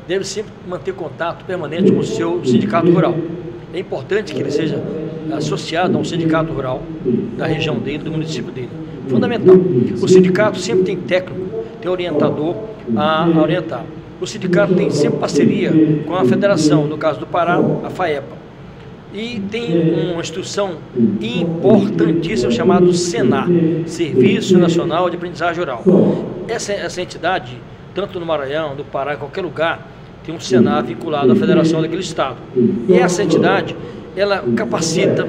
deve sempre manter contato permanente com o seu sindicato rural. É importante que ele seja associado a um sindicato rural da região dele, do município dele. Fundamental. O sindicato sempre tem técnico, tem orientador a orientar. O sindicato tem sempre parceria com a federação, no caso do Pará, a FAEPA. E tem uma instituição importantíssima chamada SENAR, Serviço Nacional de Aprendizagem Rural. Essa entidade, tanto no Maranhão, no Pará, em qualquer lugar, tem um SENAR vinculado à federação daquele estado. E essa entidade, ela capacita,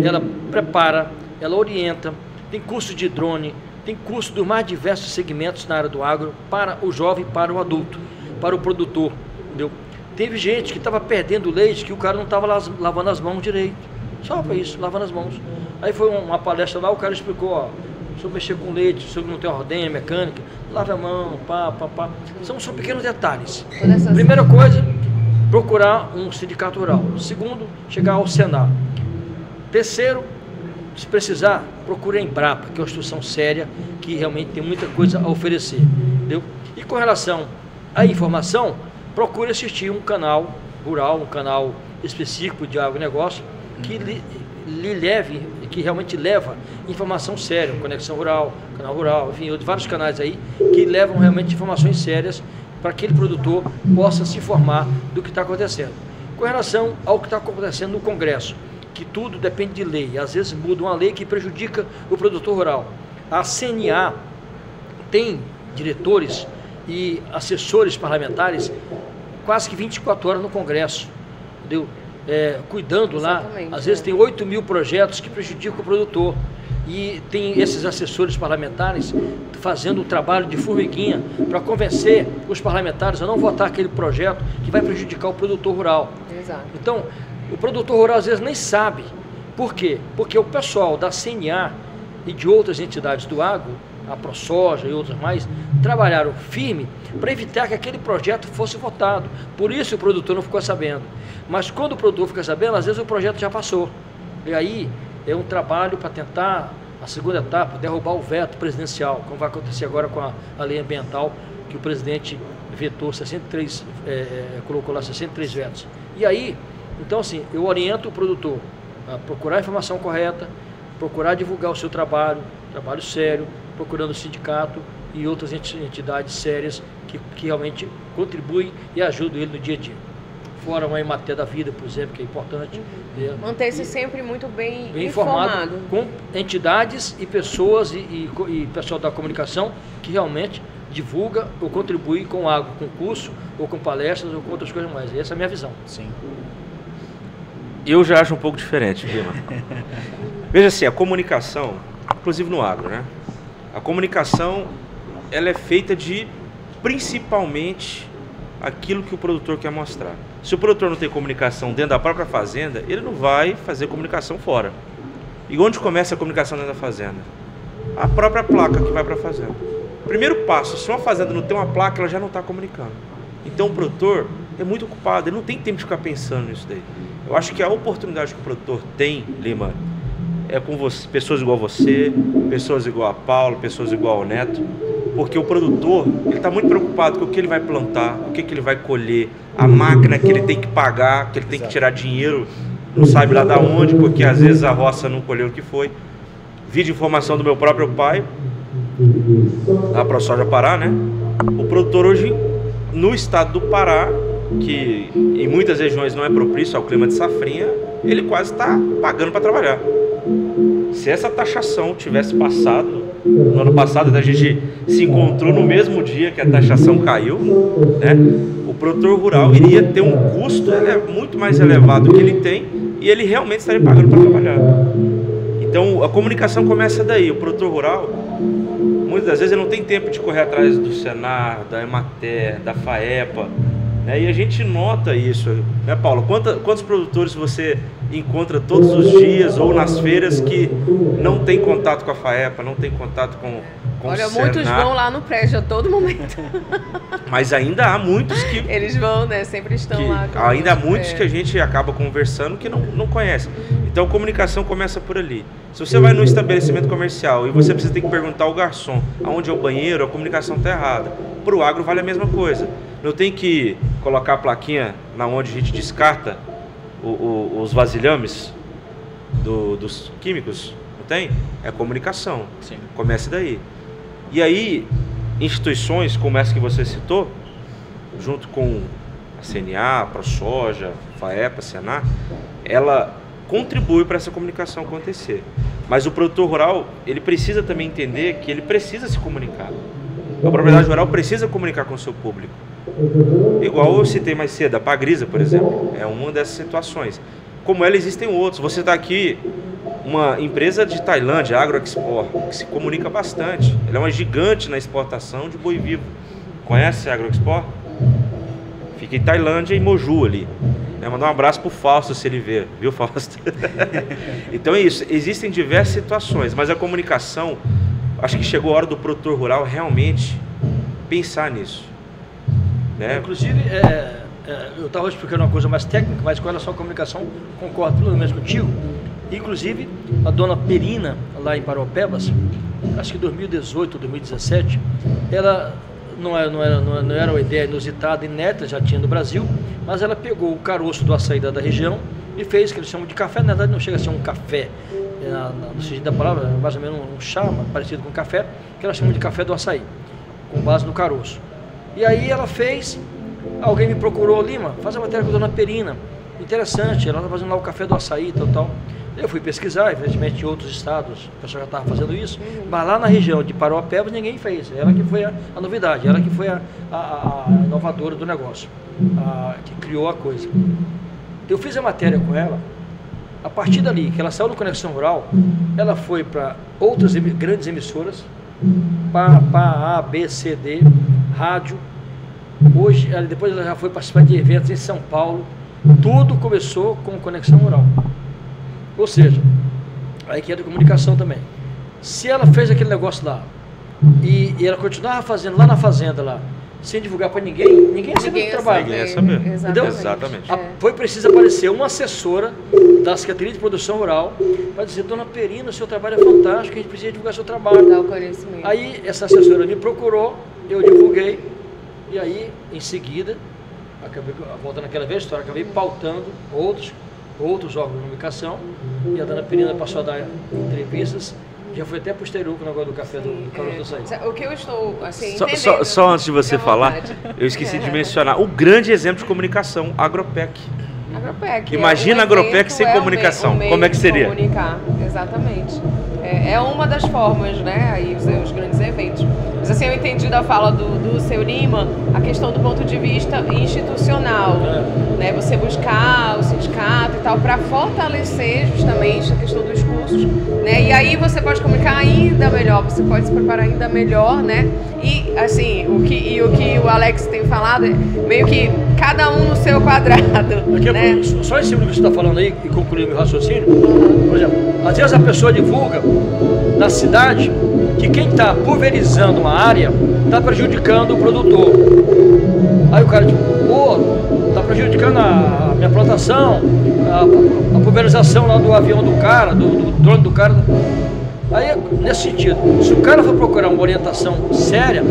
ela prepara, ela orienta, tem curso de drone, tem curso dos mais diversos segmentos na área do agro, para o jovem, para o adulto, para o produtor, entendeu? Teve gente que estava perdendo leite, que o cara não estava lavando as mãos direito. Só para isso, lavando as mãos. Aí foi uma palestra lá, o cara explicou, ó, se eu mexer com leite, se eu não tem ordenha mecânica, lave a mão, pá. São pequenos detalhes. Primeira coisa, procurar um sindicato rural. Segundo, chegar ao Senar. Terceiro, se precisar, procure a Embrapa, que é uma instituição séria, que realmente tem muita coisa a oferecer. Entendeu? E com relação à informação, procure assistir um canal rural, um canal específico de agronegócio, que lhe leve, que realmente leva informação séria, Conexão Rural, Canal Rural, enfim, vários canais aí, que levam realmente informações sérias para que aquele produtor possa se informar do que está acontecendo. Com relação ao que está acontecendo no Congresso, que tudo depende de lei, às vezes muda uma lei que prejudica o produtor rural. A CNA tem diretores e assessores parlamentares quase que 24 horas no Congresso, entendeu? Cuidando lá, às vezes tem 8 mil projetos que prejudicam o produtor, e tem esses assessores parlamentares fazendo o trabalho de formiguinha para convencer os parlamentares a não votar aquele projeto que vai prejudicar o produtor rural. Exato. Então, o produtor rural às vezes nem sabe. Por quê? Porque o pessoal da CNA e de outras entidades do agro, a ProSoja e outras mais, trabalharam firme para evitar que aquele projeto fosse votado. Por isso o produtor não ficou sabendo. Mas quando o produtor fica sabendo, às vezes o projeto já passou. E aí é um trabalho para tentar, a segunda etapa, derrubar o veto presidencial, como vai acontecer agora com a lei ambiental, que o presidente vetou 63, colocou lá 63 vetos. E aí, então assim, eu oriento o produtor a procurar a informação correta, procurar divulgar o seu trabalho sério, procurando o sindicato e outras entidades sérias que realmente contribuem e ajudam ele no dia a dia. Fora uma Emater da vida, por exemplo, que é importante. Manter-se sempre muito bem informado. Com entidades e pessoas e pessoal da comunicação que realmente divulga ou contribui com algo, com curso, ou com palestras, ou com outras coisas mais. Essa é a minha visão. Sim. Eu já acho um pouco diferente, Lima. Veja assim, a comunicação, inclusive no agro, né? A comunicação, ela é feita de, principalmente, aquilo que o produtor quer mostrar. Se o produtor não tem comunicação dentro da própria fazenda, ele não vai fazer comunicação fora. E onde começa a comunicação dentro da fazenda? A própria placa que vai para a fazenda. Primeiro passo, se uma fazenda não tem uma placa, ela já não está comunicando. Então o produtor é muito ocupado, ele não tem tempo de ficar pensando nisso daí. Eu acho que a oportunidade que o produtor tem, Lima, é com você, pessoas igual você, pessoas igual a Paulo, pessoas igual ao Neto, porque o produtor, ele está muito preocupado com o que ele vai plantar, o que ele vai colher, a máquina que ele tem que pagar, que ele tem que tirar dinheiro, não sabe lá da onde, porque às vezes a roça não colheu o que foi. Vi de informação do meu próprio pai, a ProSoja Pará, né? O produtor hoje, no estado do Pará, que em muitas regiões não é propício ao clima de safrinha, ele quase está pagando para trabalhar. Se essa taxação tivesse passado, no ano passado a gente se encontrou no mesmo dia que a taxação caiu, né? O produtor rural iria ter um custo muito mais elevado do que ele tem e ele realmente estaria pagando para trabalhar. Então a comunicação começa daí. O produtor rural, muitas das vezes, ele não tem tempo de correr atrás do Senar, da Emater, da FAEPA, né? E a gente nota isso, né, Paulo? Quantos produtores você encontra todos os dias ou nas feiras que não tem contato com a FAEPA, não tem contato com Olha, o Senar? muitos vão lá no prédio a todo momento. Mas ainda há muitos que... Eles vão, né? Sempre estão lá. Ainda há muitos que a gente acaba conversando que não conhece. Então a comunicação começa por ali. Se você vai num estabelecimento comercial e você precisa ter que perguntar ao garçom aonde é o banheiro, a comunicação está errada. Para o agro vale a mesma coisa. Não tem que colocar a plaquinha na onde a gente descarta os vasilhames, dos químicos, não tem? É comunicação. Sim. Comece daí. E aí, instituições como essa que você citou, junto com a CNA, a ProSoja, FAEPA, Senar, ela contribui para essa comunicação acontecer. Mas o produtor rural, ele precisa também entender que ele precisa se comunicar. A propriedade rural precisa comunicar com o seu público. Igual eu citei mais cedo, a Pagrisa, por exemplo, é uma dessas situações. Como ela, existem outros. Você está aqui, uma empresa de Tailândia, AgroExport, que se comunica bastante. Ela é uma gigante na exportação de boi vivo. Conhece a AgroExport? Fica em Tailândia e Moju ali. Mandar um abraço pro Fausto, se ele ver, viu, Fausto? Então é isso, existem diversas situações, mas a comunicação, acho que chegou a hora do produtor rural realmente pensar nisso, né? Inclusive, eu estava explicando uma coisa mais técnica, mas com relação à comunicação, concordo pelo menos contigo. Inclusive, a dona Perina, lá em Paropebas, acho que 2018, 2017, ela não era uma ideia inusitada, inédita, já tinha no Brasil, mas ela pegou o caroço do açaí da região e fez o que eles chamam de café. Na verdade, não chega a ser um café, no sentido da palavra, mais ou menos um chá parecido com café, que ela chama de café do açaí, com base no caroço. E aí ela fez, alguém me procurou, Lima, faz a matéria com a dona Perina, interessante, ela está fazendo lá o café do açaí, tal. Eu fui pesquisar, evidentemente em outros estados o pessoal já estava fazendo isso, mas lá na região de Paropebas ninguém fez. Ela que foi a novidade, ela que foi a inovadora do negócio, que criou a coisa. Eu fiz a matéria com ela, a partir dali, que ela saiu do Conexão Rural, ela foi para outras grandes emissoras, para A, B, C, D, rádio. Hoje, depois ela já foi participar de eventos em São Paulo. Tudo começou com Conexão Rural. Ou seja, aí que é da comunicação também. Se ela fez aquele negócio lá e ela continuava fazendo lá na fazenda lá, sem divulgar para ninguém ia saber do trabalho. Ninguém ia saber. Exatamente. Exatamente. Preciso aparecer uma assessora da Secretaria de Produção Rural para dizer, dona Perina, seu trabalho é fantástico, a gente precisa divulgar seu trabalho. Dar o conhecimento. Aí essa assessora me procurou, eu divulguei, e aí em seguida, voltando àquela velha história, acabei pautando outros órgãos de comunicação, e a dona Perina passou a dar entrevistas, já foi até posterior com o negócio do café do caroço do açaí. O que eu estou assim, entendendo... Só antes de você falar, eu esqueci de mencionar o grande exemplo de comunicação, Agropec. Agropec. Imagina a Agropec sem comunicação, como é que seria? Comunicar, exatamente. É uma das formas, né, aí os grandes eventos. Mas assim, eu entendi da fala do seu Lima a questão do ponto de vista institucional, né, você buscar o sindicato e tal para fortalecer justamente a questão dos cursos, né, e aí você pode comunicar ainda melhor, você pode se preparar ainda melhor, né, e assim, o que o Alex tem falado é meio que cada um no seu quadrado, né? Só em cima do que você está falando aí, e concluir meu raciocínio, por exemplo, às vezes a pessoa divulga na cidade que quem está pulverizando uma área está prejudicando o produtor. Aí o cara diz, está prejudicando a minha plantação, a pulverização lá do avião do cara, do drone do cara. Aí, nesse sentido, se o cara for procurar uma orientação séria,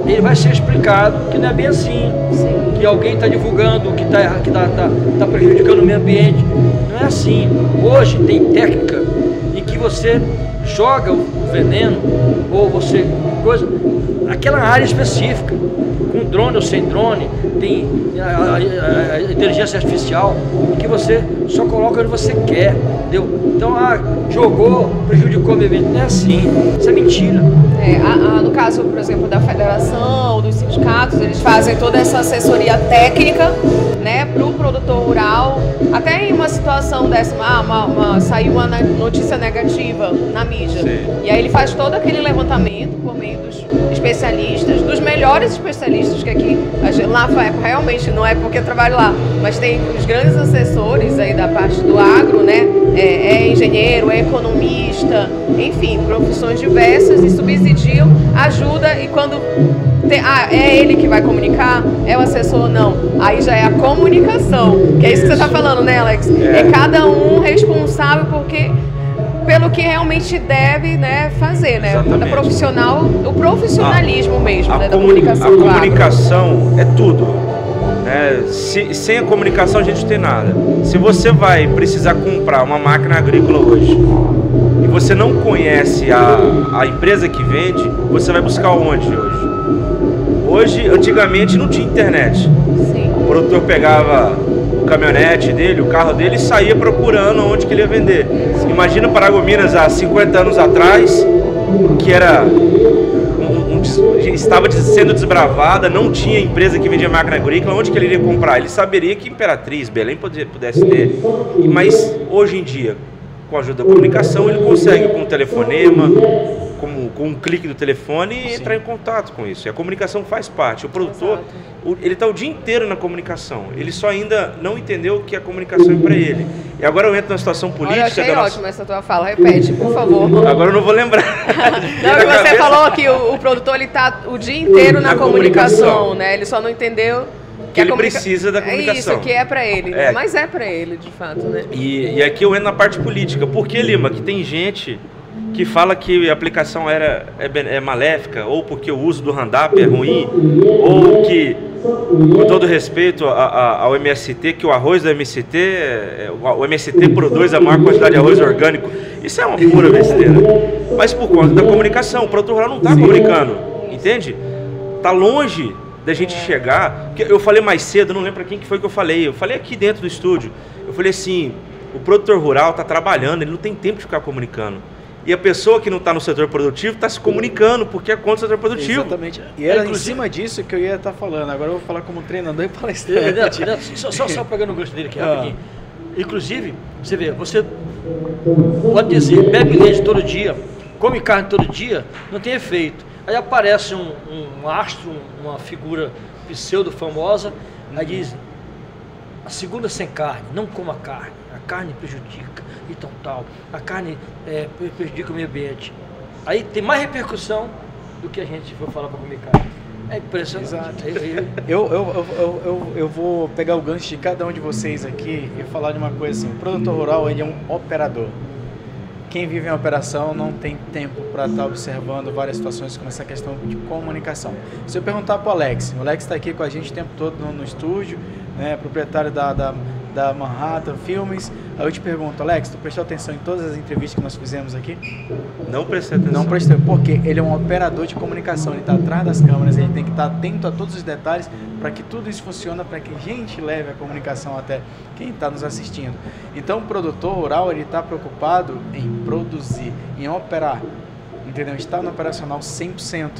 ele vai ser explicado que não é bem assim. Sim. Que alguém está divulgando que está prejudicando o meio ambiente. Não é assim. Hoje tem técnica em que você joga o veneno ou você aquela área específica, com drone ou sem drone, tem a inteligência artificial que você só coloca onde você quer, entendeu? Então, jogou, prejudicou o meio ambiente. Não é assim, isso é mentira. No caso, por exemplo, da federação, dos sindicatos, eles fazem toda essa assessoria técnica, né, para o produtor rural. Até em uma situação dessa, saiu uma notícia negativa na mídia. Sim. E aí ele faz todo aquele levantamento por meio dos especialistas, dos melhores especialistas que aqui, lá realmente não é porque eu trabalho lá, mas tem os grandes assessores aí da parte do agro, né? É engenheiro, é economista, enfim, profissões diversas, e subsidiam, ajuda, e quando é ele que vai comunicar, é o assessor, não. Aí já é a comunicação, que é isso que você está falando, né, Alex? É cada um responsável, porque pelo que realmente deve, né, fazer, né? Exatamente. O profissionalismo mesmo, né, da A comunicação. comunicação é tudo. Né? Sem a comunicação a gente não tem nada. Se você vai precisar comprar uma máquina agrícola hoje e você não conhece a empresa que vende, você vai buscar onde hoje? Hoje, antigamente não tinha internet. Sim. O produtor pegava o caminhonete dele, o carro dele e saía procurando onde que ele ia vender. Imagina Paragominas há 50 anos atrás, que era estava sendo desbravada, não tinha empresa que vendia máquina agrícola, onde que ele iria comprar? Ele saberia que Imperatriz, Belém pudesse ter, mas hoje em dia, com a ajuda da comunicação, ele consegue com um telefonema, com um clique do telefone, entrar em contato com isso. E a comunicação faz parte. O produtor, ele está o dia inteiro na comunicação. Ele só ainda não entendeu que a comunicação é para ele. E agora eu entro na situação política. Olha, achei ótimo essa tua fala. Repete, por favor. Agora eu não vou lembrar. Não, que você falou que o produtor ele está o dia inteiro na comunicação, né? Ele só não entendeu que ele precisa da comunicação. É isso, que é para ele. Mas é para ele, de fato, né? E aqui eu entro na parte política. Por que, Lima? Que tem gente que fala que a aplicação é maléfica, ou porque o uso do Roundup é ruim, ou que, com todo respeito ao MST, que o arroz do MST, o MST produz a maior quantidade de arroz orgânico. Isso é uma pura besteira. Mas por conta da comunicação, o produtor rural não está comunicando, entende? Está longe da gente chegar. Eu falei mais cedo, não lembro para quem que foi que eu falei aqui dentro do estúdio, eu falei assim, o produtor rural está trabalhando, ele não tem tempo de ficar comunicando. E a pessoa que não está no setor produtivo está se comunicando porque é contra o setor produtivo. Exatamente. E era em cima disso que eu ia estar falando. Agora eu vou falar como treinador e palestrante. Só pegando o gancho dele aqui, rapidinho. Inclusive, você pode dizer, bebe leite todo dia, come carne todo dia, não tem efeito. Aí aparece um astro, uma figura pseudo-famosa, aí diz, a segunda sem carne, não coma carne, a carne prejudica. E tal. A carne prejudica o meio ambiente. Aí tem mais repercussão do que a gente for falar para comer carne. É impressionante. Exato. Eu vou pegar o gancho de cada um de vocês aqui e falar de uma coisa assim. O produtor rural, ele é um operador. Quem vive em operação não tem tempo para estar observando várias situações como essa questão de comunicação. Se eu perguntar para o Alex está aqui com a gente o tempo todo no estúdio, né, proprietário da Manhattan Filmes. Aí eu te pergunto, Alex, tu prestou atenção em todas as entrevistas que nós fizemos aqui? Não prestei atenção. Não prestei, porque ele é um operador de comunicação, ele está atrás das câmeras, ele tem que estar atento a todos os detalhes para que tudo isso funcione, para que a gente leve a comunicação até quem está nos assistindo. Então o produtor rural, ele está preocupado em produzir, em operar, entendeu? Está no operacional 100%.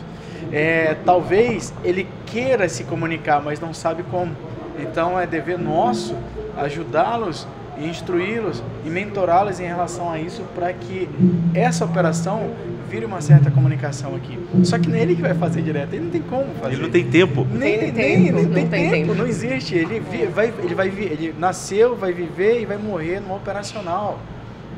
Talvez ele queira se comunicar, mas não sabe como. Então é dever nosso ajudá-los, instruí-los e mentorá-los em relação a isso para que essa operação vire uma certa comunicação aqui. Só que não é ele que vai fazer direto, ele não tem como fazer. Ele não tem tempo. Nem tem tempo, não existe. Ele nasceu, vai viver e vai morrer no operacional.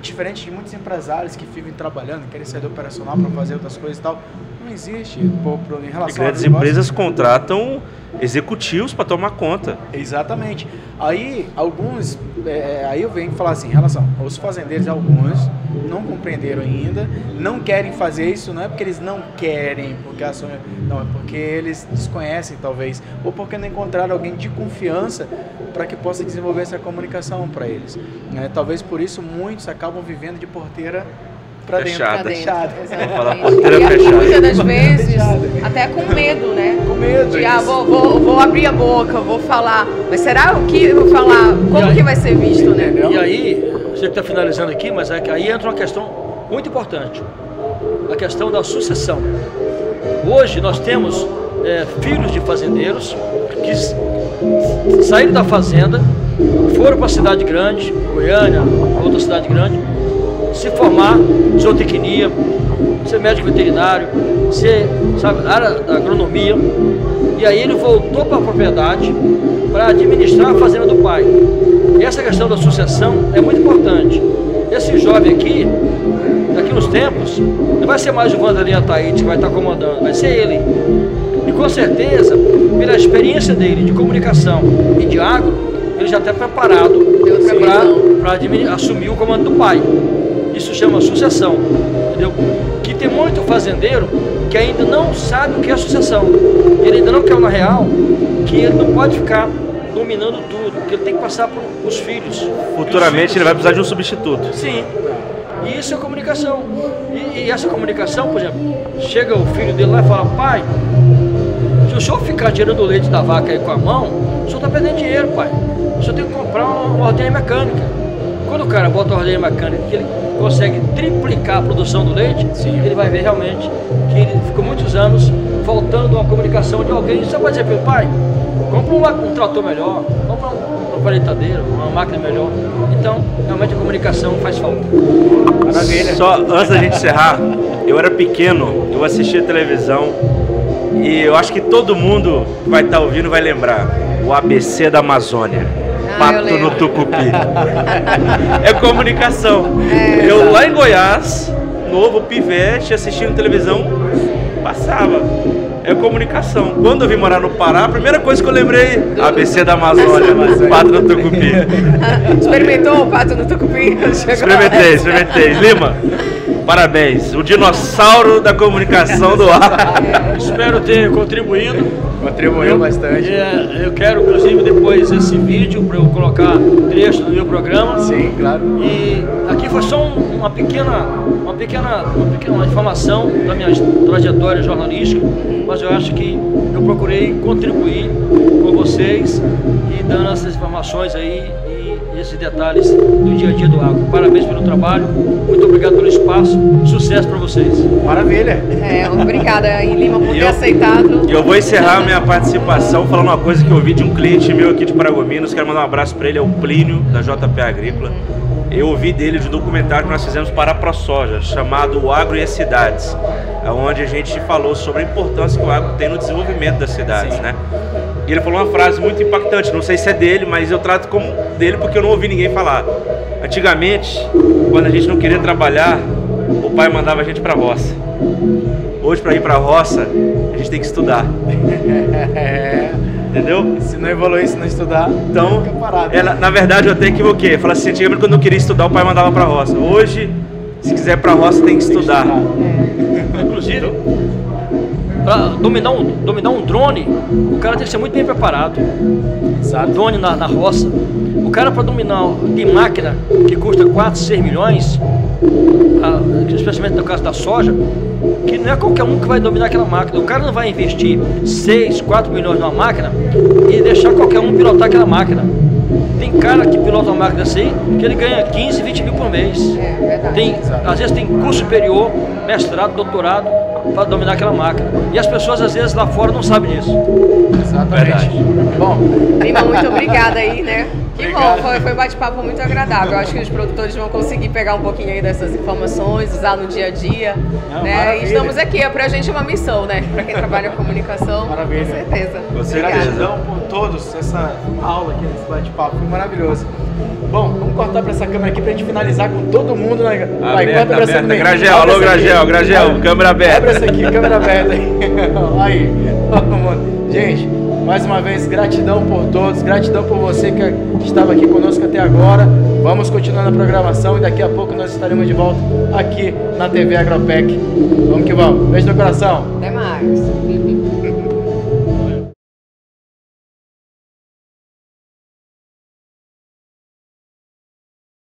Diferente de muitos empresários que ficam trabalhando, querem sair do operacional para fazer outras coisas e tal. Não existe em relação grandes empresas contratam executivos para tomar conta. Exatamente. Aí alguns, aí eu venho falar assim, em relação aos fazendeiros, alguns não compreenderam ainda, não querem fazer isso, não é porque eles não querem, não, é porque eles desconhecem talvez, ou porque não encontraram alguém de confiança para que possa desenvolver essa comunicação para eles. Talvez por isso muitos acabam vivendo de porteira para dentro. Fechada. Exatamente. Muitas das vezes, até com medo, né? Com medo. De, vou abrir a boca, vou falar. Mas será o que eu vou falar? Como que vai ser visto, né? E aí, você que está finalizando aqui, mas aí entra uma questão muito importante. A questão da sucessão. Hoje nós temos filhos de fazendeiros que saíram da fazenda, foram para a cidade grande, Goiânia, outra cidade grande, se formar, zootecnia, ser médico veterinário, ser, área da agronomia, e aí ele voltou para a propriedade para administrar a fazenda do pai. E essa questão da sucessão é muito importante. Esse jovem aqui, daqui uns tempos, não vai ser mais o Vanderlei Ataíde que vai estar comandando, vai ser ele. E com certeza, pela experiência dele de comunicação e de agro, ele já está preparado para assumir o comando do pai. Isso chama sucessão, entendeu? Que tem muito fazendeiro que ainda não sabe o que é sucessão. Ele ainda não quer na real que ele não pode ficar dominando tudo, que ele tem que passar para os filhos. Futuramente ele vai precisar de um substituto. Sim. E isso é comunicação. E essa comunicação, por exemplo, chega o filho dele lá e fala: pai, se o senhor ficar tirando o leite da vaca aí com a mão, o senhor está perdendo dinheiro, pai. O senhor tem que comprar uma ordenha mecânica. Quando o cara bota a ordenha mecânica que ele consegue triplicar a produção do leite, sim, ele vai ver realmente que ele ficou muitos anos faltando uma comunicação de alguém. Você pode dizer para o pai: compra um trator melhor, compra uma colheitadeira, uma máquina melhor. Então, realmente a comunicação faz falta. Maravilha. Só antes da gente encerrar, eu era pequeno, eu assistia televisão e eu acho que todo mundo que vai estar ouvindo vai lembrar o ABC da Amazônia. Pato no Tucupi. É comunicação. Eu lá em Goiás, novo, pivete, assistindo televisão, passava. É comunicação. Quando eu vim morar no Pará, a primeira coisa que eu lembrei, ABC da Amazônia, pato no Tucupi. Experimentou o pato no Tucupi? Experimentei. Lima, parabéns. O dinossauro da comunicação do ar. Espero ter contribuído. Contribuiu bastante. Eu quero, inclusive, depois esse vídeo para eu colocar trecho do meu programa. Sim, claro. E aqui foi só uma pequena informação da minha trajetória jornalística, mas eu acho que eu procurei contribuir com vocês e dando essas informações aí e esses detalhes do dia a dia do agro. Parabéns pelo trabalho, muito obrigado pelo espaço, sucesso para vocês. Maravilha. Obrigada, Lima, por ter aceitado. E eu vou encerrar minha participação falando uma coisa que eu ouvi de um cliente meu aqui de Paragominas. Quero mandar um abraço para ele, é o Plínio, da JP Agrícola. Eu ouvi dele de um documentário que nós fizemos para a ProSoja, chamado O Agro e as Cidades, onde a gente falou sobre a importância que o agro tem no desenvolvimento das cidades, né? E ele falou uma frase muito impactante, não sei se é dele, mas eu trato como dele porque eu não ouvi ninguém falar. Antigamente, quando a gente não queria trabalhar, o pai mandava a gente para a roça. Hoje, para ir para a roça, a gente tem que estudar. Entendeu? Se não evoluir, se não estudar, então, fica parado. Na verdade, eu até equivoquei. Eu falei assim, antigamente quando eu não queria estudar, o pai mandava para a roça. Hoje, se quiser ir para a roça, tem que estudar. Inclusive, para dominar um drone, o cara tem que ser muito bem preparado. Exato. Drone na roça. O cara, para dominar de máquina que custa 4, 6 milhões, especialmente no caso da soja, que não é qualquer um que vai dominar aquela máquina. O cara não vai investir 6, 4 milhões numa máquina e deixar qualquer um pilotar aquela máquina. Tem cara que pilota uma máquina assim que ele ganha 15, 20 mil por mês. Verdade. Às vezes tem curso superior, mestrado, doutorado para dominar aquela máquina. E as pessoas às vezes lá fora não sabem disso. Exatamente. Verdade. Bom, Lima, muito obrigada aí, né? Que Obrigado. bom, foi um bate-papo muito agradável. Eu acho que os produtores vão conseguir pegar um pouquinho aí dessas informações, usar no dia a dia. Não, né? maravilha. E estamos aqui, pra gente é uma missão, né? Pra quem trabalha com comunicação. Maravilha. Com certeza. Com certeza. Gratidão por todos, essa aula aqui, esse bate-papo, foi maravilhoso. Bom, vamos cortar para essa câmera aqui pra gente finalizar com todo mundo. Né? Vai, corta pra essa aqui. Gragel, alô Gragel, câmera aberta. Abre essa aqui, câmera aberta. Aí, todo mundo. Gente, mais uma vez, gratidão por todos, gratidão por você que estava aqui conosco até agora. Vamos continuar na programação e daqui a pouco nós estaremos de volta aqui na TV Agropec. Vamos que vamos. Beijo no coração. Até mais.